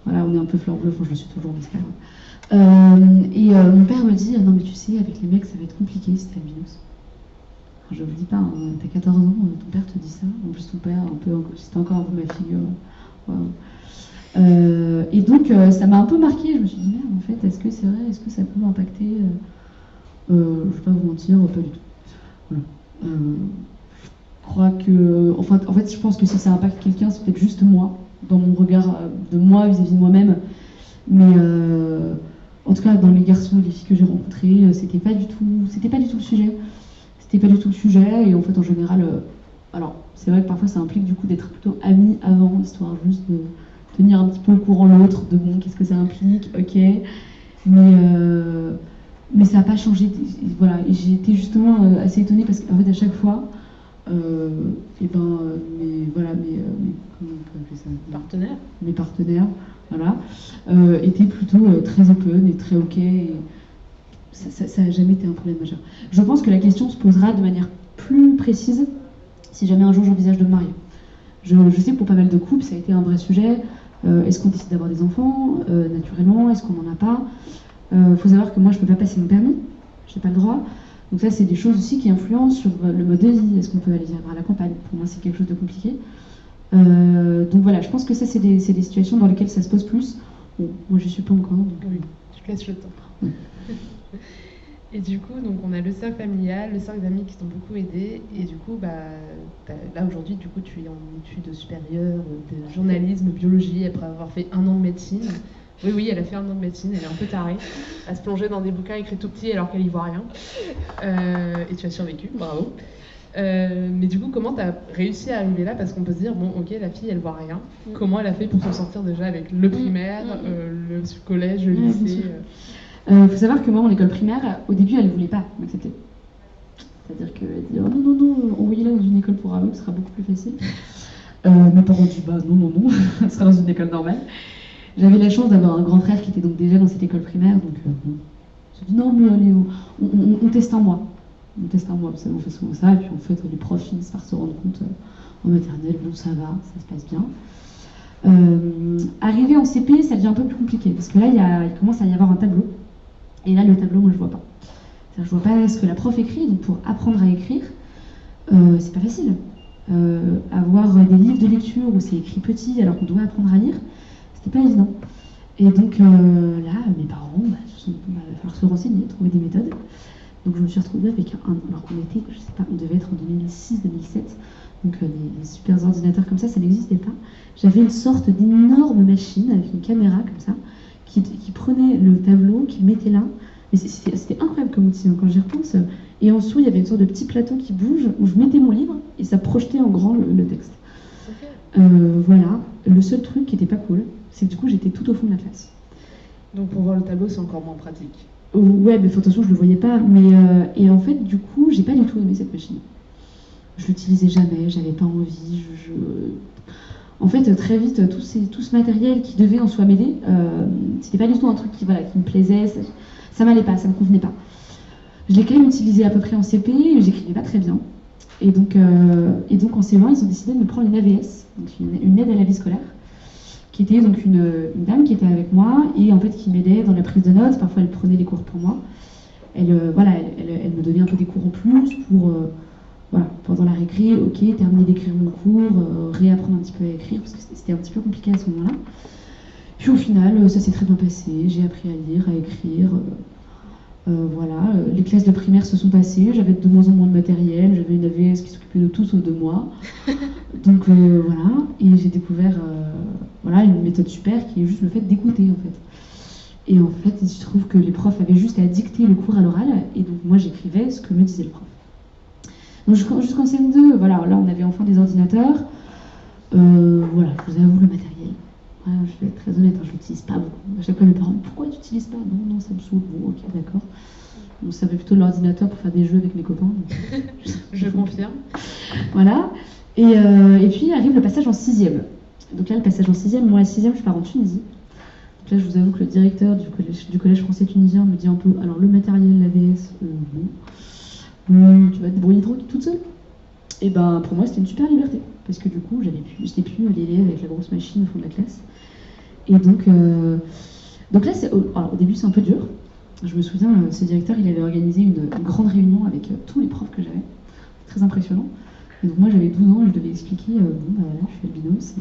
voilà, on est un peu fleur bleue, enfin je le suis toujours, mais c'est pas grave. Mon père me dit, non mais tu sais, avec les mecs ça va être compliqué si t'es albinos. Je vous dis pas, hein, t'as 14 ans, ton père te dit ça, en plus ton père, c'était encore un peu ma figure. Wow. Et donc ça m'a un peu marqué, je me suis dit, merde, en fait, est-ce que c'est vrai, est-ce que ça peut m'impacter je vais pas vous mentir, pas du tout. Voilà. Je crois que, en fait, je pense que si ça impacte quelqu'un, c'est peut-être juste moi, dans mon regard de moi vis-à-vis de moi-même. Mais en tout cas, dans les garçons et les filles que j'ai rencontrés, c'était pas du tout le sujet. C'était pas du tout le sujet. Et en fait, en général, alors c'est vrai que parfois ça implique du coup d'être plutôt amis avant, histoire juste de tenir un petit peu au courant l'autre, de bon, qu'est-ce que ça implique, ok. Mais ça n'a pas changé. Voilà, et j'ai été justement assez étonnée parce qu'en fait, à chaque fois, comment on peut appeler ça, mes partenaires, voilà, étaient plutôt très open et très ok. Et ça n'a jamais été un problème majeur. Je pense que la question se posera de manière plus précise si jamais un jour j'envisage de me marier. Je sais que pour pas mal de couples, ça a été un vrai sujet. Est-ce qu'on décide d'avoir des enfants naturellement? Est-ce qu'on n'en a pas? Faut savoir que moi, je peux pas passer mon permis. J'ai pas le droit. Donc ça, c'est des choses aussi qui influencent sur le mode de vie. Est-ce qu'on peut aller vivre à la campagne? Pour moi, c'est quelque chose de compliqué. Donc voilà, je pense que ça, c'est des situations dans lesquelles ça se pose plus. Bon, moi, je suis pas encore. Donc... Oui, je te laisse le temps. Oui. Et du coup, donc on a le cercle familial, le cercle d'amis qui t'ont beaucoup aidé. Et du coup, bah, là aujourd'hui, du coup, tu es en études supérieures de journalisme, biologie, après avoir fait 1 an de médecine. Oui, elle a fait 1 an de médecine, elle est un peu tarée, à se plonger dans des bouquins écrits tout petits alors qu'elle y voit rien. Et tu as survécu, bravo. Mais du coup, comment tu as réussi à arriver là? Parce qu'on peut se dire, bon, ok, la fille, elle voit rien. Comment elle a fait pour s'en sortir déjà avec le primaire, le collège, le lycée faut savoir que moi, mon école primaire, au début, elle ne voulait pas m'accepter. C'est-à-dire qu'elle dit, oh non, envoyez-la dans une école pour aveugles, ce sera beaucoup plus facile. Mes parents disent, bah non, ce sera dans une école normale. J'avais la chance d'avoir un grand frère qui était donc déjà dans cette école primaire, donc je me dis non mais allez, on teste un mois. On teste un mois, on fait souvent ça, et puis en fait les profs finissent par se rendre compte en maternelle, bon ça va, ça se passe bien. Arrivé en CP, ça devient un peu plus compliqué, parce que là il commence à y avoir un tableau, et là le tableau moi je vois pas. C'est-à-dire, je vois pas ce que la prof écrit, donc pour apprendre à écrire, c'est pas facile. Avoir des livres de lecture où c'est écrit petit alors qu'on doit apprendre à lire, c'était pas évident. Et donc là, mes parents, il va falloir se renseigner, trouver des méthodes. Donc je me suis retrouvée avec alors on était, je sais pas, on devait être en 2006-2007, donc les super ordinateurs comme ça n'existait pas. J'avais une sorte d'énorme machine avec une caméra comme ça, qui prenait le tableau, qui le mettait là. Mais c'était incroyable comme outil, hein, quand j'y repense. Et en dessous, il y avait une sorte de petit plateau qui bouge, où je mettais mon livre, et ça projetait en grand le texte. Okay. Voilà. Le seul truc qui était pas cool, c'est que du coup, j'étais tout au fond de la classe. Donc pour voir le tableau, c'est encore moins pratique. Ouais, mais attention, je le voyais pas. Mais et en fait, du coup, j'ai pas du tout aimé cette machine. Je l'utilisais jamais, j'avais pas envie. En fait, très vite, tout ce matériel qui devait en soi m'aider, c'était pas du tout un truc qui me plaisait. Ça m'allait pas, ça me convenait pas. Je l'ai quand même utilisé à peu près en CP, mais j'écrivais pas très bien. Et donc en CE1, ils ont décidé de me prendre une AVS, donc une aide à la vie scolaire, qui était donc une dame qui était avec moi et en fait qui m'aidait dans la prise de notes. Parfois, elle prenait les cours pour moi. Elle me donnait un peu des cours en plus pour, pendant la récré, terminer d'écrire mon cours, réapprendre un petit peu à écrire, parce que c'était un petit peu compliqué à ce moment-là. Puis au final, ça s'est très bien passé. J'ai appris à lire, à écrire. Les classes de primaire se sont passées, j'avais de moins en moins de matériel, j'avais une AVS qui s'occupait de tout sauf de moi. Donc et j'ai découvert une méthode super qui est juste le fait d'écouter en fait. Et en fait, il se trouve que les profs avaient juste à dicter le cours à l'oral, et donc moi j'écrivais ce que me disait le prof. Donc jusqu'en CM2, là on avait enfin des ordinateurs. Je vous avoue, le matériel. Je vais être très honnête, je l'utilise pas beaucoup. À chaque fois, mes parents, pourquoi tu n'utilises pas? Non, ça me saoule. Bon, ok, d'accord. On servait plutôt de l'ordinateur pour faire des jeux avec mes copains. Je confirme. Voilà. Et puis arrive le passage en 6e. Donc là, le passage en 6e, moi à 6e, je pars en Tunisie. Donc là, je vous avoue que le directeur du collège français tunisien me dit un peu, alors le matériel, l'AVS, tu vas te débrouiller toute seule. Et ben pour moi, c'était une super liberté. Parce que du coup, j'étais plus l'élève avec la grosse machine au fond de la classe. Et donc là, au début, c'est un peu dur. Je me souviens, ce directeur, il avait organisé une grande réunion avec tous les profs que j'avais. Très impressionnant. Et donc moi, j'avais 12 ans et je devais expliquer, je suis albinos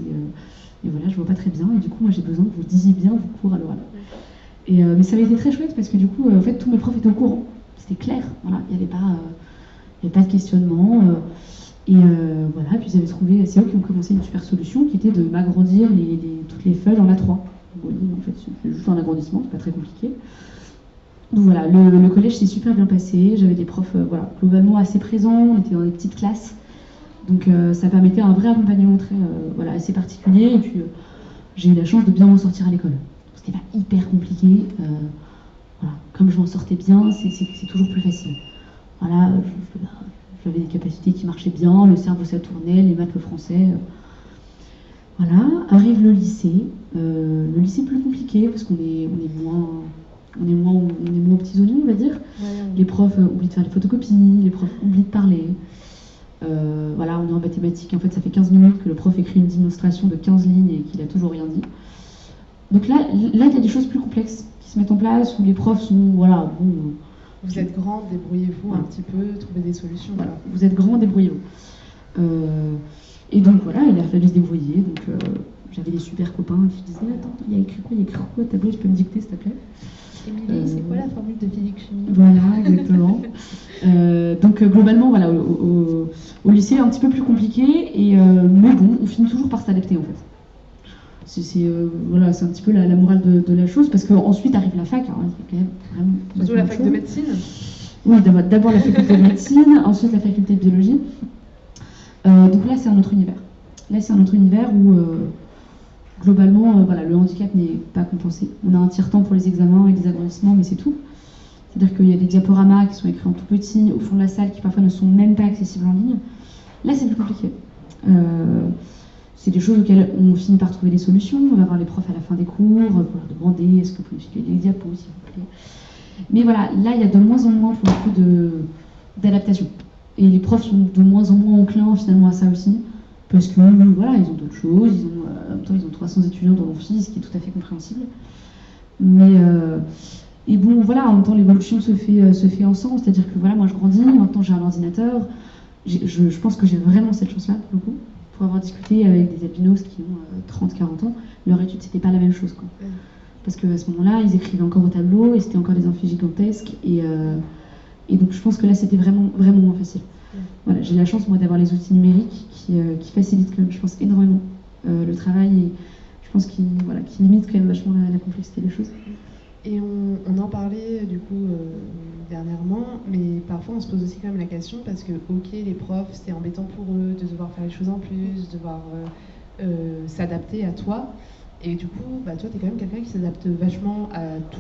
et voilà, je vois pas très bien. Et du coup, moi, j'ai besoin que vous disiez bien vos cours à l'oral. Mais ça avait été très chouette parce que du coup, en fait, tous mes profs étaient au courant. C'était clair. Voilà, il n'y avait pas de questionnement. Puis ils avaient trouvé, c'est eux qui ont commencé une super solution qui était de m'agrandir toutes les feuilles en A3. Bon, en fait, c'est juste un agrandissement, c'est pas très compliqué. Donc voilà, le collège s'est super bien passé. J'avais des profs globalement assez présents, on était dans des petites classes. Donc ça permettait un vrai accompagnement très assez particulier. Et puis j'ai eu la chance de bien m'en sortir à l'école. C'était pas hyper compliqué. Comme je m'en sortais bien, c'est toujours plus facile. Voilà, j'avais des capacités qui marchaient bien, le cerveau ça tournait, les maths, le français. Arrive le lycée. Le lycée plus compliqué parce qu'on est moins aux petits oignons, on va dire. Ouais. Les profs oublient de faire les photocopies, les profs oublient de parler. On est en mathématiques, en fait ça fait 15 minutes que le prof écrit une démonstration de 15 lignes et qu'il a toujours rien dit. Donc là il y a des choses plus complexes qui se mettent en place où les profs sont, Vous êtes grand, débrouillez-vous un petit peu, trouvez des solutions. Voilà, vous êtes grand, débrouillez-vous. Et donc il a fallu se débrouiller. Donc j'avais des super copains qui disaient attends, il y a écrit quoi au tableau, tu peux me dicter s'il te plaît? Émilie, c'est quoi la formule de physique-chimie? Voilà, exactement. Donc globalement, au lycée, un petit peu plus compliqué, mais bon, on finit toujours par s'adapter en fait. C'est un petit peu la morale de la chose, parce qu'ensuite arrive la fac, quand même vraiment. Surtout la fac de médecine? Oui, d'abord la faculté de médecine, ensuite la faculté de biologie. Donc là, c'est un autre univers. Là, c'est un autre univers où globalement, le handicap n'est pas compensé. On a un tiers-temps pour les examens et les agrandissements, mais c'est tout. C'est-à-dire qu'il y a des diaporamas qui sont écrits en tout petit au fond de la salle qui parfois ne sont même pas accessibles en ligne. Là, c'est plus compliqué. C'est des choses auxquelles on finit par trouver des solutions. On va voir les profs à la fin des cours pour leur demander est-ce que vous pouvez filer des diapos, s'il vous plaît. Mais là, il y a de moins en moins pour le coup d'adaptation. Et les profs sont de moins en moins enclins finalement à ça aussi. Parce que ils ont d'autres choses, en même temps ils ont 300 étudiants dans l'amphi, ce qui est tout à fait compréhensible. Mais en même temps l'évolution se fait ensemble, c'est-à-dire que moi je grandis, maintenant j'ai un ordinateur, je pense que j'ai vraiment cette chance-là pour le coup, pour avoir discuté avec des albinos qui ont 30-40 ans, leur étude c'était pas la même chose quoi. Parce qu'à ce moment-là ils écrivaient encore au tableau et c'était encore des amphis gigantesques et donc je pense que là c'était vraiment, vraiment moins facile. Voilà, j'ai la chance moi d'avoir les outils numériques qui facilitent quand même, je pense, énormément le travail et je pense qui limitent quand même vachement la complexité des choses. Et on en parlait du coup dernièrement, mais parfois on se pose aussi quand même la question parce que les profs c'est embêtant pour eux de devoir faire les choses en plus, de devoir s'adapter à toi. Et du coup, toi t'es quand même quelqu'un qui s'adapte vachement à tout,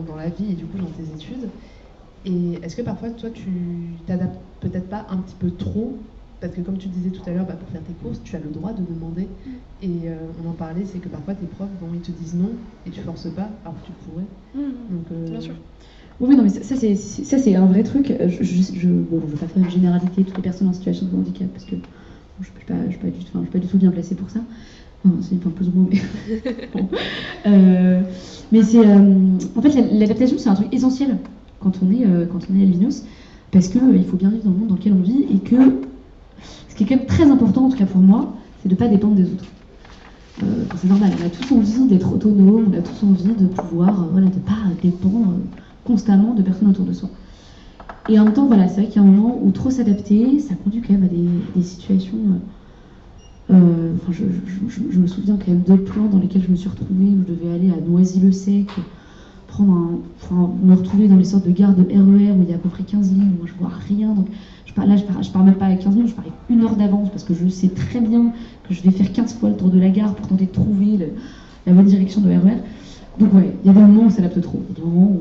dans la vie et du coup dans tes études. Et est-ce que parfois, toi, tu t'adaptes peut-être pas un petit peu trop parce que comme tu disais tout à l'heure, pour faire tes courses, tu as le droit de demander. Et on en parlait, c'est que parfois tes profs, ils te disent non et tu forces pas, alors que tu pourrais. Donc, Bien sûr. Oui, non, mais ça c'est un vrai truc. Je veux pas faire une généralité de toutes les personnes en situation de handicap, parce que je suis pas du tout bien placée pour ça. Enfin, c'est pas plus ou moins, mais bon. Mais c'est en fait l'adaptation, c'est un truc essentiel quand on est albinos, parce que il faut bien vivre dans le monde dans lequel on vit, et que ce qui est quand même très important, en tout cas pour moi, c'est de pas dépendre des autres. C'est normal, on a tous envie d'être autonome, on a tous envie de pouvoir, de pas dépendre constamment de personnes autour de soi. Et en même temps, c'est vrai qu'il y a un moment où trop s'adapter, ça conduit quand même à des situations. Je me souviens quand même de plans dans lesquels je me suis retrouvée, où je devais aller à Noisy-le-Sec, me retrouver dans les sortes de gares de RER où il y a à peu près 15 lignes, où moi je vois rien. Donc je pars même pas avec 15 minutes, je pars avec 1 heure d'avance, parce que je sais très bien que je vais faire 15 fois le tour de la gare pour tenter de trouver la bonne direction de RER. Donc il y a des moments où on s'adapte trop, il y a des moments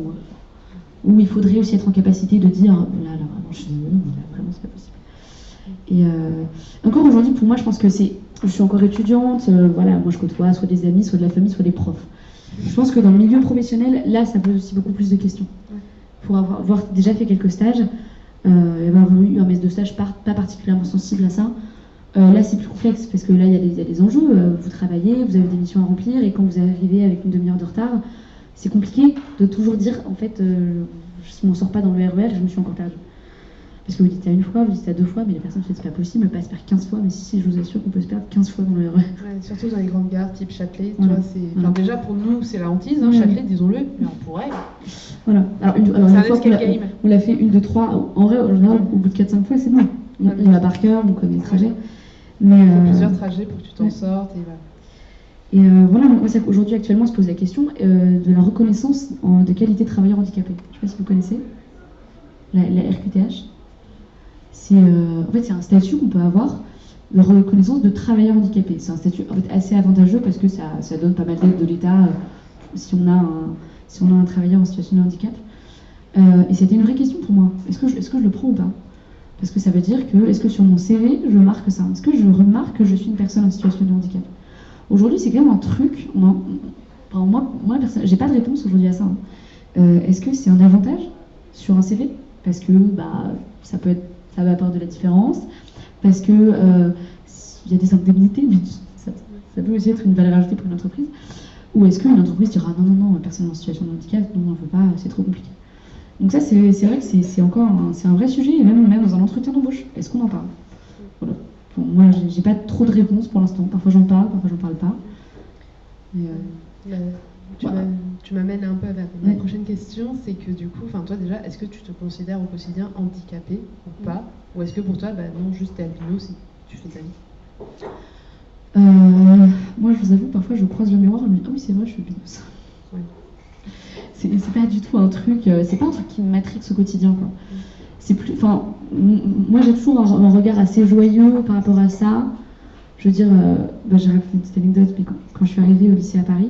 où il faudrait aussi être en capacité de dire là vraiment je suis désolée, mais là vraiment c'est pas possible. Et encore aujourd'hui, pour moi, je pense que je suis encore étudiante, moi je côtoie soit des amis, soit de la famille, soit des profs. Je pense que dans le milieu professionnel, là, ça pose aussi beaucoup plus de questions. Pour avoir déjà fait quelques stages, et avoir eu un maître de stage pas particulièrement sensible à ça, là c'est plus complexe, parce que là il y a des enjeux, vous travaillez, vous avez des missions à remplir, et quand vous arrivez avec une demi-heure de retard, c'est compliqué de toujours dire, en fait, je ne m'en sors pas dans le RER, je me suis encore perdue. Parce que vous dites à 1 fois, vous dites à 2 fois, mais les personnes se disent c'est pas possible, on peut pas se perdre 15 fois, mais si, je vous assure qu'on peut se perdre 15 fois dans le RER. Surtout dans les grandes gares type Châtelet, voilà. Déjà pour nous c'est la hantise, Châtelet, disons-le, mais on pourrait. Voilà. Alors une fois on l'a fait 1, 2, 3, en vrai, en général, au bout de 4-5 fois, c'est bon. On va par cœur, on connaît le trajet. Mais, il faut plusieurs trajets pour que tu t'en sortes. Et moi, c'est qu'aujourd'hui, actuellement, on se pose la question de la reconnaissance de qualité de travailleur handicapé. Je ne sais pas si vous connaissez la RQTH. En fait, c'est un statut qu'on peut avoir de reconnaissance de travailleur handicapé. C'est un statut en fait, assez avantageux, parce que ça donne pas mal d'aide de l'État si on a un travailleur en situation de handicap. Et c'était une vraie question pour moi. Est-ce que je le prends ou pas? Parce que ça veut dire que, est-ce que sur mon CV, je marque ça? Est-ce que je remarque que je suis une personne en situation de handicap? Aujourd'hui, c'est quand même un truc. Moi, j'ai pas de réponse aujourd'hui à ça. Est-ce que c'est un avantage sur un CV? Parce que ça va apporter de la différence, parce que il y a des indemnités, mais ça peut aussi être une valeur ajoutée pour une entreprise. Ou est-ce qu'une entreprise dira non, personne en situation de handicap, non, on ne veut pas, c'est trop compliqué. Donc ça, c'est vrai que c'est un vrai sujet, et même dans un entretien d'embauche. Est-ce qu'on en parle? Voilà. Bon, moi, j'ai pas trop de réponse pour l'instant. Parfois j'en parle pas. Mais, tu m'amènes un peu vers ma prochaine question, c'est que du coup, toi déjà, est-ce que tu te considères au quotidien handicapé ou pas? Ou est-ce que pour toi, non, juste t'es albino si tu fais ta vie? Moi, je vous avoue, parfois je croise le miroir et je me dis, ah oui, c'est vrai, je suis albinos. Ouais. C'est pas du tout un truc, c'est pas un truc qui me matrixe au quotidien, quoi. C'est plus, moi j'ai toujours un regard assez joyeux par rapport à ça. Je veux dire, j'ai raconté une petite anecdote, mais quand je suis arrivée au lycée à Paris,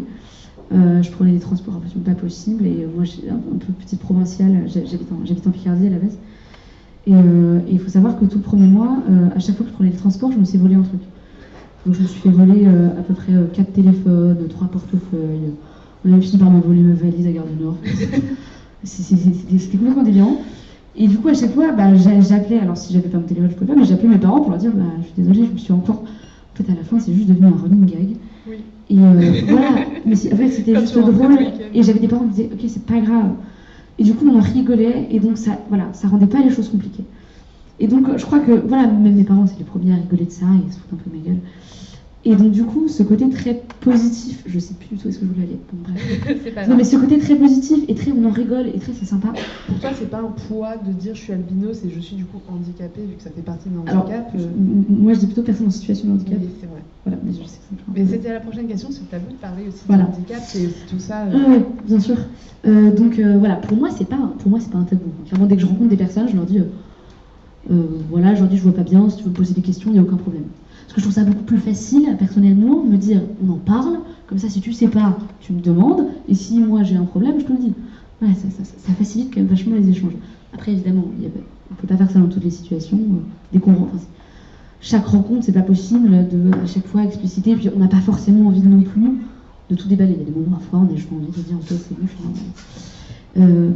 je prenais des transports absolument pas possibles, et moi j'ai un peu petite provinciale, j'habite en Picardie à la base, et il faut savoir que tout le premier mois, à chaque fois que je prenais les transports, je me suis volé un truc. Donc je me suis fait voler à peu près 4 téléphones, 3 portefeuilles, on avait fini par me voler ma valise à Gare du Nord. C'était complètement délirant. Et du coup à chaque fois, j'appelais, alors si j'avais pas mon téléphone je pouvais pas, mais j'appelais mes parents pour leur dire je suis désolée, je me suis encore... En fait à la fin c'est juste devenu un running gag. Oui. Et voilà, mais en fait c'était juste drôle, et j'avais des parents qui disaient ok c'est pas grave, et du coup on en rigolait, et donc ça rendait pas les choses compliquées. Et donc je crois que même mes parents c'est les premiers à rigoler de ça et se foutent un peu de ma gueule. Et donc du coup ce côté très positif, je sais plus du tout où est-ce que je voulais aller, bon bref. C'est pas non mais ce côté très positif et très on en rigole et très c'est sympa. Pour toi c'est pas un poids de dire je suis albinos et je suis du coup handicapée vu que ça fait partie de mon handicap? Moi je dis plutôt personne en situation de handicap. Oui c'est vrai. Voilà, mais je sais mais c'était la prochaine question, c'est que tu as voulu parler aussi de handicap et tout ça. Oui, bien sûr. Donc pour moi c'est pas un tabou. Clairement dès que je rencontre des personnes je leur dis aujourd'hui je vois pas bien, si tu veux me poser des questions il n'y a aucun problème. Parce que je trouve ça beaucoup plus facile, personnellement, de me dire, on en parle, comme ça si tu sais pas, tu me demandes, et si moi j'ai un problème, je te le dis. Ouais, ça facilite quand même vachement les échanges. Après, évidemment, on peut pas faire ça dans toutes les situations, dès qu'on rentre. chaque rencontre, c'est pas possible de à chaque fois expliciter, et puis on n'a pas forcément envie non plus de tout déballer. Il y a des moments, parfois, on a juste envie de dire ok, c'est bon,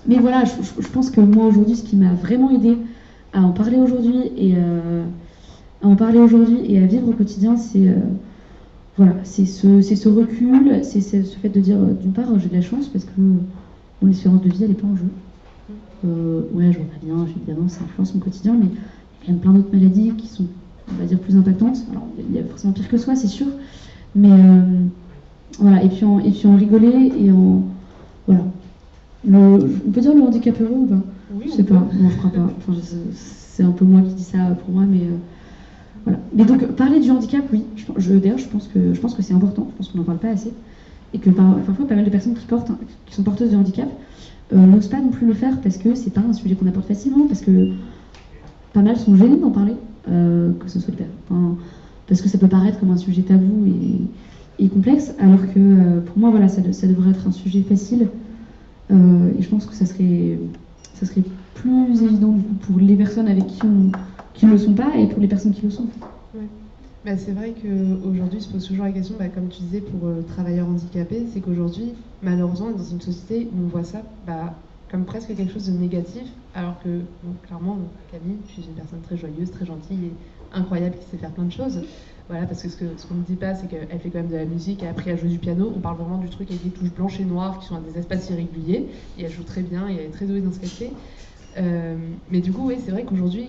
mais voilà, je pense que moi aujourd'hui, ce qui m'a vraiment aidé à en parler aujourd'hui et à vivre au quotidien, c'est voilà, c'est ce recul, c'est ce fait de dire d'une part j'ai de la chance parce que mon espérance de vie elle n'est pas en jeu. Ouais, je vois pas bien, évidemment ça influence mon quotidien, mais il y a quand même plein d'autres maladies qui sont, on va dire, plus impactantes. Alors il y a forcément pire que soi, c'est sûr, mais voilà, et puis en rigoler et en voilà. On peut dire le handicap heureux ou pas? Oui, je sais pas, non je crois pas. Enfin, c'est un peu moi qui dis ça pour moi, mais voilà. Mais donc parler du handicap, oui. D'ailleurs, je pense que c'est important. Je pense qu'on n'en parle pas assez et que parfois pas mal de personnes qui sont porteuses de handicap n'osent pas non plus le faire parce que c'est pas un sujet qu'on apporte facilement, parce que pas mal sont gênés d'en parler, que ce soit le parce que ça peut paraître comme un sujet tabou et complexe, alors que pour moi voilà, ça devrait être un sujet facile. Et je pense que ça serait plus évident du coup, pour les personnes avec qui ne le sont pas et pour les personnes qui le sont. Ouais. Bah, c'est vrai qu'aujourd'hui se pose toujours la question, comme tu disais pour travailleurs handicapés, c'est qu'aujourd'hui malheureusement on est dans une société où on voit ça comme presque quelque chose de négatif, alors que clairement Camille, je suis une personne très joyeuse, très gentille et incroyable qui sait faire plein de choses. Voilà, parce que ce qu'on ne dit pas, c'est qu'elle fait quand même de la musique, elle a appris à jouer du piano. On parle vraiment du truc avec des touches blanches et noires qui sont à des espaces irréguliers. Et elle joue très bien et elle est très douée dans ce qu'elle fait. Mais du coup, oui, c'est vrai qu'aujourd'hui,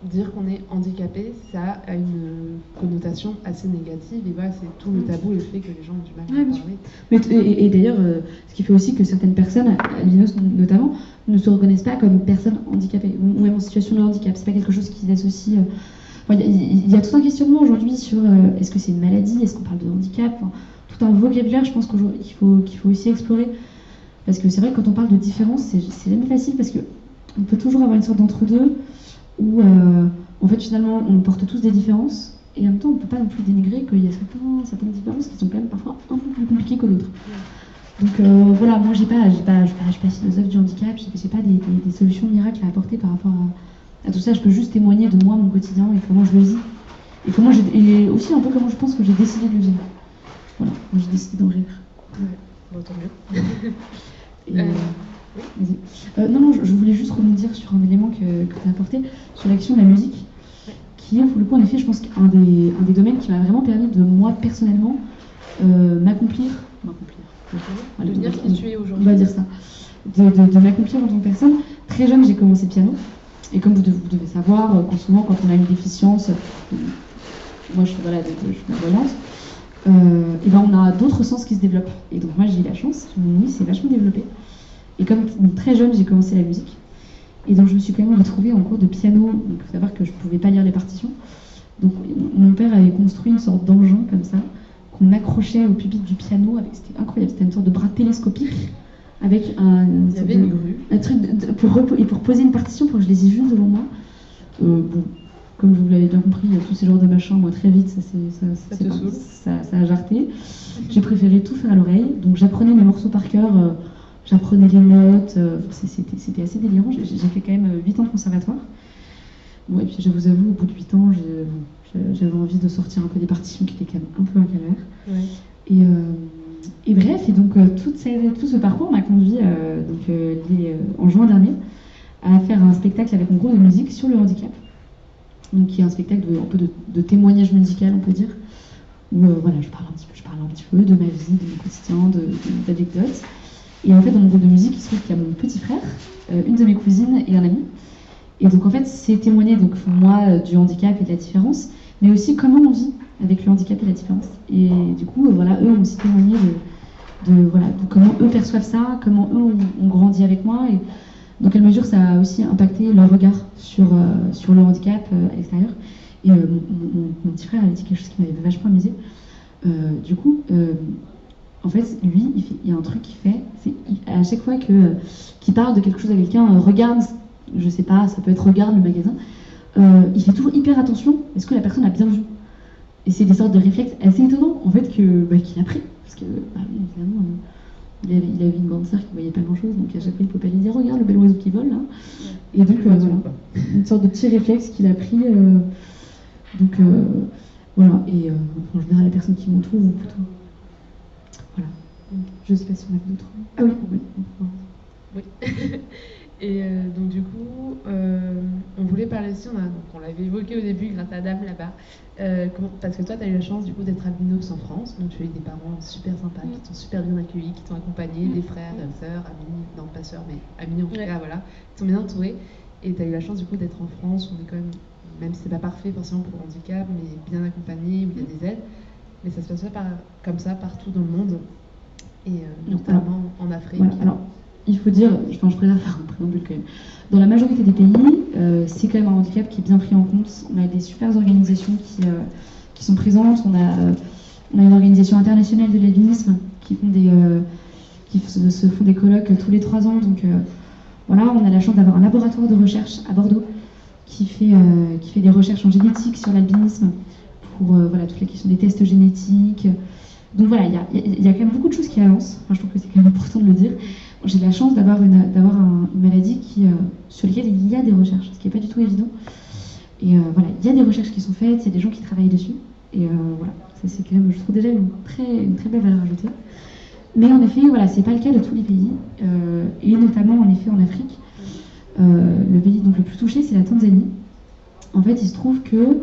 dire qu'on est handicapé, ça a une connotation assez négative. Et voilà, c'est tout le tabou et le fait que les gens ont du mal à en parler. Et d'ailleurs, ce qui fait aussi que certaines personnes, albinos notamment, ne se reconnaissent pas comme personnes handicapées ou même en situation de handicap. C'est pas quelque chose qu'ils associent. Il y a tout un questionnement aujourd'hui sur est-ce que c'est une maladie, est-ce qu'on parle de handicap, tout un vocabulaire, je pense qu'aujourd'hui qu'il faut aussi explorer, parce que c'est vrai que quand on parle de différence, c'est jamais facile parce qu'on peut toujours avoir une sorte d'entre-deux où en fait finalement on porte tous des différences et en même temps on ne peut pas non plus dénigrer qu'il y a certaines différences qui sont quand même parfois un peu plus compliquées que d'autres. Donc voilà, moi je suis pas philosophe du handicap, j'ai pas des solutions miracles à apporter par rapport à tout ça. Je peux juste témoigner de moi, mon quotidien et comment je le vis et aussi un peu comment je pense que j'ai décidé de le vivre. Voilà, moi j'ai décidé d'en rire. Ouais, bon, tant mieux. Oui. Non, je voulais juste rebondir sur un élément que tu as apporté, sur l'action de la musique, qui est pour le coup, en effet, je pense qu'un des domaines qui m'a vraiment permis de, moi, personnellement, m'accomplir. Devenir qui tu es aujourd'hui. On va dire ça. De m'accomplir en tant que personne. Très jeune, j'ai commencé le piano. Et comme vous devez savoir, souvent, quand on a une déficience, moi, je suis malvoyante, et on a d'autres sens qui se développent. Et donc, moi, j'ai eu la chance, mon ouïe s'est vachement développée. Et comme très jeune, j'ai commencé la musique. Et donc je me suis quand même retrouvée en cours de piano. Donc il faut savoir que je ne pouvais pas lire les partitions. Donc mon père avait construit une sorte d'engin comme ça, qu'on accrochait au pupitre du piano. C'était incroyable, c'était une sorte de bras télescopique avec il y avait une grue. Un truc pour poser une partition pour que je les ai juste devant moi. Bon, comme vous l'avez bien compris, tous ces genres de machins, moi très vite, ça a jarté. J'ai préféré tout faire à l'oreille. Donc j'apprenais mes morceaux par cœur. J'apprenais les notes, c'était assez délirant. J'ai fait quand même 8 ans de conservatoire. Bon, et puis je vous avoue, au bout de 8 ans, j'avais envie de sortir un peu des partitions qui étaient quand même un peu un calvaire. Ouais. Et bref, et donc tout ce parcours m'a conduit en juin dernier à faire un spectacle avec mon groupe de musique sur le handicap. Donc qui est un spectacle un peu de témoignage musical, on peut dire, où voilà, je parle un petit peu de ma vie, de mon quotidien, d'anecdotes. Et en fait, dans mon groupe de musique, il se trouve qu'il y a mon petit frère, une de mes cousines et un ami. Et donc en fait, c'est témoigner donc pour moi du handicap et de la différence, mais aussi comment on vit avec le handicap et la différence. Et du coup, voilà, eux ont aussi témoigné de comment eux perçoivent ça, comment eux ont grandi avec moi, et dans quelle mesure ça a aussi impacté leur regard sur le handicap à l'extérieur. Et mon petit frère avait dit quelque chose qui m'avait vachement amusé. Du coup, en fait, lui, il y a un truc qu'il fait, c'est à chaque fois qu'il parle de quelque chose à quelqu'un, regarde, je sais pas, ça peut être regarde le magasin, il fait toujours hyper attention, est-ce que la personne a bien vu? Et c'est des sortes de réflexes assez étonnants, en fait, qu'il a pris. Parce que, évidemment, il avait une grande sœur qui voyait pas grand-chose, donc à chaque fois, il ne peut pas lui dire, regarde le bel oiseau qui vole, là. Et donc, voilà, une sorte de petit réflexe qu'il a pris Donc voilà, et en général, les personnes qui m'entourent, plutôt. Voilà. Je ne sais pas si on a d'autres. Ah oui. Oui. Et donc du coup, on voulait parler aussi, on l'avait évoqué au début grâce à Adam là-bas, parce que toi tu as eu la chance du coup d'être albinos en France, donc tu as eu des parents super sympas, qui t'ont super bien accueilli, qui t'ont accompagné, des frères, sœurs, amis, non pas sœurs mais amis en tout cas, voilà, qui t'ont bien entouré, et tu as eu la chance du coup d'être en France, où on est quand même si c'est pas parfait forcément pour le handicap, mais bien accompagné, où il y a des aides, mais ça se passe pas comme ça partout dans le monde, et notamment en Afrique. Voilà, alors, il faut dire, je préfère faire un préambule quand même. Dans la majorité des pays, c'est quand même un handicap qui est bien pris en compte. On a des super organisations qui sont présentes. On a une organisation internationale de l'albinisme qui se font des colloques tous les 3 ans. Donc voilà, on a la chance d'avoir un laboratoire de recherche à Bordeaux qui fait des recherches en génétique sur l'albinisme pour voilà, toutes les questions des tests génétiques. Donc voilà, il y a quand même beaucoup de choses qui avancent. Enfin, je trouve que c'est quand même important de le dire. J'ai la chance d'avoir une maladie sur laquelle il y a des recherches, ce qui n'est pas du tout évident. Et voilà, il y a des recherches qui sont faites, il y a des gens qui travaillent dessus. Et voilà, ça c'est quand même, je trouve déjà une très belle valeur ajoutée. Mais en effet, voilà, c'est pas le cas de tous les pays. Et notamment, en effet, en Afrique, le pays donc, le plus touché, c'est la Tanzanie. En fait, il se trouve que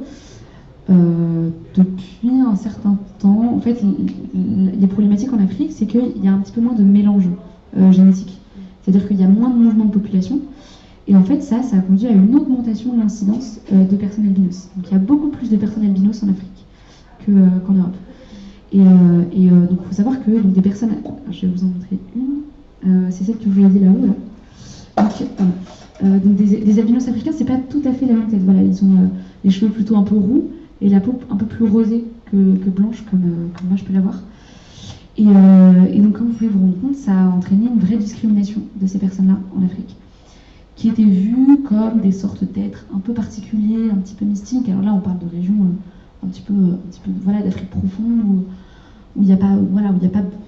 depuis un certain temps, en fait, les problématiques en Afrique, c'est qu'il y a un petit peu moins de mélange génétique. C'est-à-dire qu'il y a moins de mouvements de population. Et en fait, ça a conduit à une augmentation de l'incidence de personnes albinos. Donc il y a beaucoup plus de personnes albinos en Afrique qu'en Europe. Et donc il faut savoir que donc, des personnes... Je vais vous en montrer une. C'est celle que vous voyez là-haut. Là. Donc des albinos africains, c'est pas tout à fait la même tête. Voilà, ils ont les cheveux plutôt un peu roux et la peau un peu plus rosée que blanche, comme moi je peux l'avoir. Et donc, comme vous pouvez vous rendre compte, ça a entraîné une vraie discrimination de ces personnes-là en Afrique, qui étaient vues comme des sortes d'êtres un peu particuliers, un petit peu mystiques. Alors là, on parle de régions un petit peu voilà, d'Afrique profonde, où il n'y a pas beaucoup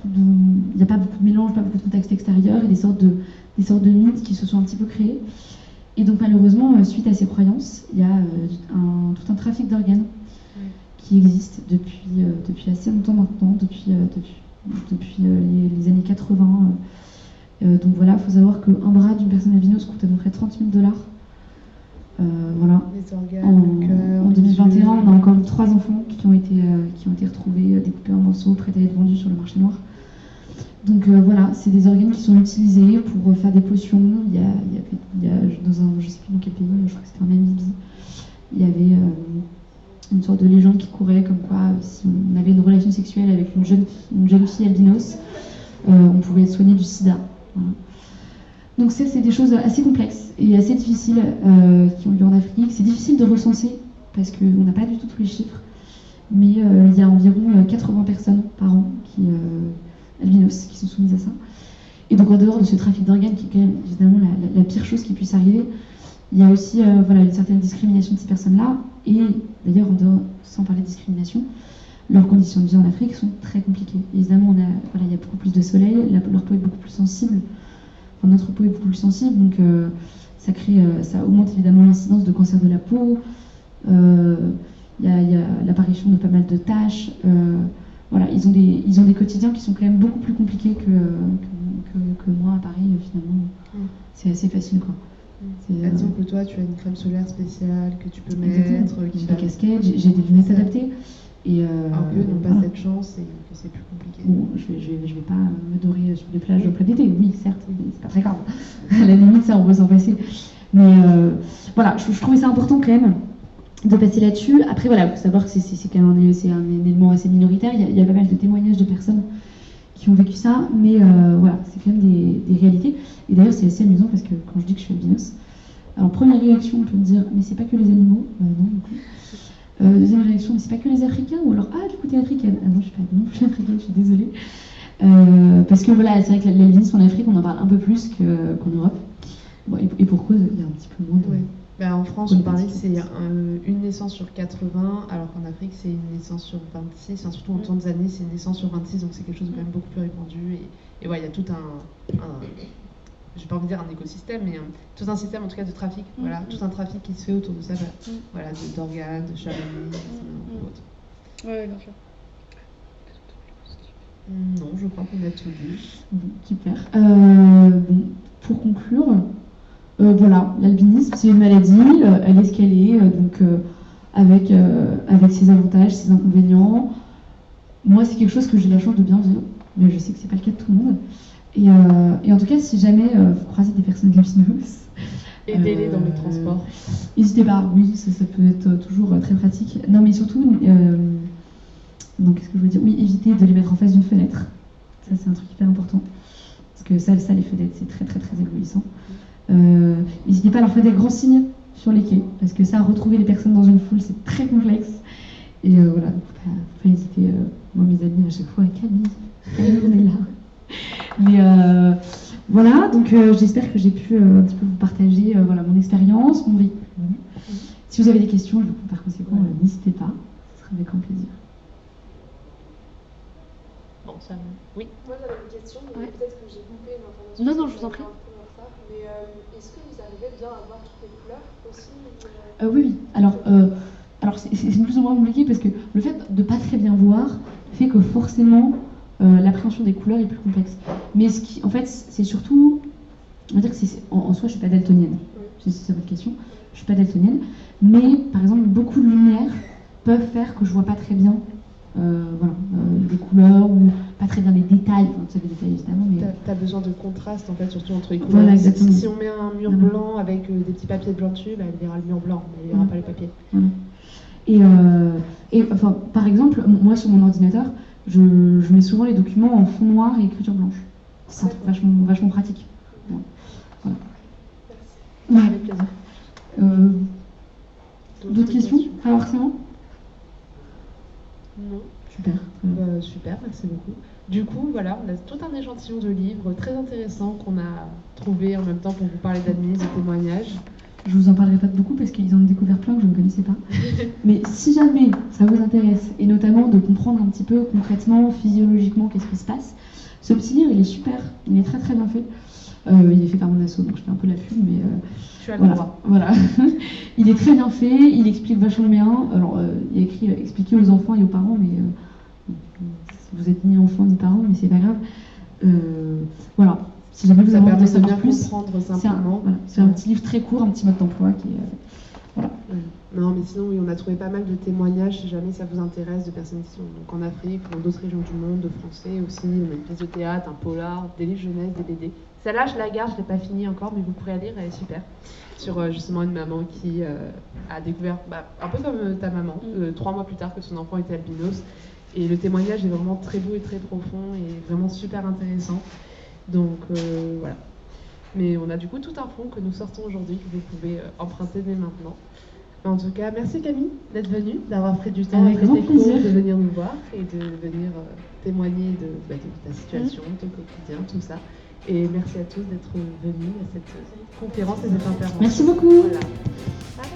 de mélange, pas beaucoup de contexte extérieur, et des sortes de mythes qui se sont un petit peu créés. Et donc malheureusement, suite à ces croyances, il y a tout un trafic d'organes qui existe depuis assez longtemps maintenant, depuis les années 80. Donc voilà, il faut savoir qu'un bras d'une personne albinos coûte à peu près $30 000. Voilà. Les organes, le cœur, en 2021, on a encore 3 enfants qui ont été retrouvés découpés en morceaux, prêts à être vendus sur le marché noir. Donc voilà, c'est des organes qui sont utilisés pour faire des potions. Il y a dans je ne sais plus dans quel pays, je crois que c'était en Namibie, il y avait une sorte de légende qui courait comme quoi si on avait une relation sexuelle avec une jeune fille albinos, on pouvait être soigné du sida. Voilà. Donc c'est des choses assez complexes et assez difficiles qui ont lieu en Afrique. C'est difficile de recenser parce qu'on n'a pas du tout tous les chiffres, mais il y a environ 80 personnes par an albinos qui sont soumises à ça. Et donc en dehors de ce trafic d'organes qui est quand même évidemment la pire chose qui puisse arriver, il y a aussi voilà, une certaine discrimination de ces personnes-là. Et d'ailleurs, sans parler de discrimination, leurs conditions de vie en Afrique sont très compliquées. Évidemment, il y a beaucoup plus de soleil, leur peau est beaucoup plus sensible, enfin, notre peau est beaucoup plus sensible, donc ça augmente évidemment l'incidence de cancer de la peau. Il y a l'apparition de pas mal de taches. Voilà, ils ont des quotidiens qui sont quand même beaucoup plus compliqués que moi à Paris, finalement. C'est assez facile, quoi. Disons que toi, tu as une crème solaire spéciale que tu peux mettre. J'ai des casquettes, j'ai des lunettes adaptées. Et eux n'ont pas cette chance et que c'est plus compliqué. Bon, je vais pas me dorer sur les plages en plein été. Oui, certes, c'est pas très grave. À la limite, ça, on peut s'en passer. Mais voilà, je trouvais ça important quand même de passer là-dessus. Après, voilà, il faut savoir que c'est quand même un élément assez minoritaire. Il y a pas mal de témoignages de personnes qui ont vécu ça, mais voilà, c'est quand même des réalités. Et d'ailleurs, c'est assez amusant parce que quand je dis que je suis albinos, alors première réaction, on peut me dire, mais c'est pas que les animaux. Non, du coup. Deuxième réaction, mais c'est pas que les Africains, ou alors, du coup, t'es africaine. Ah non, je suis pas non plus africaine, je suis désolée. Parce que voilà, c'est vrai que l'albinisme en Afrique, on en parle un peu plus qu'en Europe. Bon, et pour cause, il y a un petit peu moins de... Oui. Ben, en France, on parlait que c'est une naissance sur 80, alors qu'en Afrique, c'est une naissance sur 26. Enfin, surtout en Tanzanie, c'est une naissance sur 26, donc c'est quelque chose de quand même beaucoup plus répandu. Et ouais, il y a tout j'ai pas envie de dire un écosystème, mais tout un système en tout cas de trafic. Voilà, tout un trafic qui se fait autour de ça, voilà, d'organes, de chamanisme ou autre. Ouais, bien sûr. Non, je crois qu'on a tout dit. Bon, super. Bon, pour conclure, voilà, l'albinisme c'est une maladie, elle est ce qu'elle est, donc avec ses avantages, ses inconvénients. Moi, c'est quelque chose que j'ai la chance de bien vivre, mais je sais que c'est pas le cas de tout le monde. Et en tout cas, si jamais vous croisez des personnes lumineuses, aidez-les dans les transports. N'hésitez pas, oui, ça peut être toujours très pratique. Non, mais surtout, donc qu'est-ce que je veux dire ? Oui, évitez de les mettre en face d'une fenêtre. Ça, c'est un truc hyper important. Parce que ça les fenêtres, c'est très très très éblouissant. N'hésitez pas à leur faire des grands signes sur les quais, parce que ça, retrouver les personnes dans une foule, c'est très complexe. Et voilà, faut pas hésiter. Moi, mes amis, à chaque fois, Camille, on est là. Mais voilà, donc j'espère que j'ai pu un petit peu vous partager voilà, mon expérience, mon vécu. Si vous avez des questions, du coup, par conséquent, n'hésitez pas, ce sera avec grand plaisir. Bon, ça, oui. Moi j'avais une question, mais peut-être que j'ai coupé une information. Non, je vous en prie. Mais est-ce que vous arrivez bien à voir toutes les couleurs aussi Oui. Alors c'est plus ou moins compliqué parce que le fait de pas très bien voir fait que forcément l'appréhension des couleurs est plus complexe. Mais en fait, c'est surtout, on va dire que en soi, je suis pas daltonienne. Si c'est votre question, je suis pas daltonienne. Mais par exemple, beaucoup de lumière peuvent faire que je vois pas très bien. Des couleurs ou pas très bien les détails, enfin, tu sais, les détails évidemment, mais t'as besoin de contraste en fait, surtout entre les couleurs. Voilà, exactement. Si on met un mur blanc avec des petits papiers blancs dessus, elle verra le mur blanc, mais elle verra pas les papiers. Et enfin, par exemple, moi sur mon ordinateur, je mets souvent les documents en fond noir et écriture blanche. C'est un truc vachement pratique. Voilà. Avec plaisir. D'autres questions ? Alors c'est bon ? Non. Super. Super, merci beaucoup. Du coup, voilà, on a tout un échantillon de livres très intéressants qu'on a trouvé en même temps pour vous parler d'admis, de témoignages. Je vous en parlerai pas beaucoup parce qu'ils ont découvert plein que je ne connaissais pas. Mais si jamais ça vous intéresse, et notamment de comprendre un petit peu concrètement, physiologiquement, qu'est-ce qui se passe, ce petit livre, il est super, il est très très bien fait. Il est fait par mon asso, donc je fais un peu la pub, mais tu as le droit. Voilà. Il est très bien fait, il explique vachement bien. Alors, il y a écrit expliquer aux enfants et aux parents, mais vous êtes ni enfant ni parents, mais c'est pas grave. Voilà. Si jamais vous avez envie de savoir plus, c'est un petit livre très court, un petit mode d'emploi qui est voilà. Non, mais sinon oui, on a trouvé pas mal de témoignages si jamais ça vous intéresse de personnes qui sont donc en Afrique ou dans d'autres régions du monde, de Français aussi. On a une pièce de théâtre, un polar, des livres jeunesse, des BD. Celle-là, je la garde, je l'ai pas finie encore, mais vous pourrez la lire, elle est super. Sur justement une maman qui a découvert, un peu comme ta maman, 3 mois plus tard que son enfant était albinos. Et le témoignage est vraiment très beau et très profond et vraiment super intéressant. Donc voilà. Mais on a du coup tout un fond que nous sortons aujourd'hui, que vous pouvez emprunter dès maintenant. En tout cas, merci Camille d'être venue, d'avoir pris du temps après tes cours, de venir nous voir et de venir témoigner de ta situation, de ton quotidien, tout ça. Et merci à tous d'être venus à cette conférence et cette intervention. Merci beaucoup. Voilà.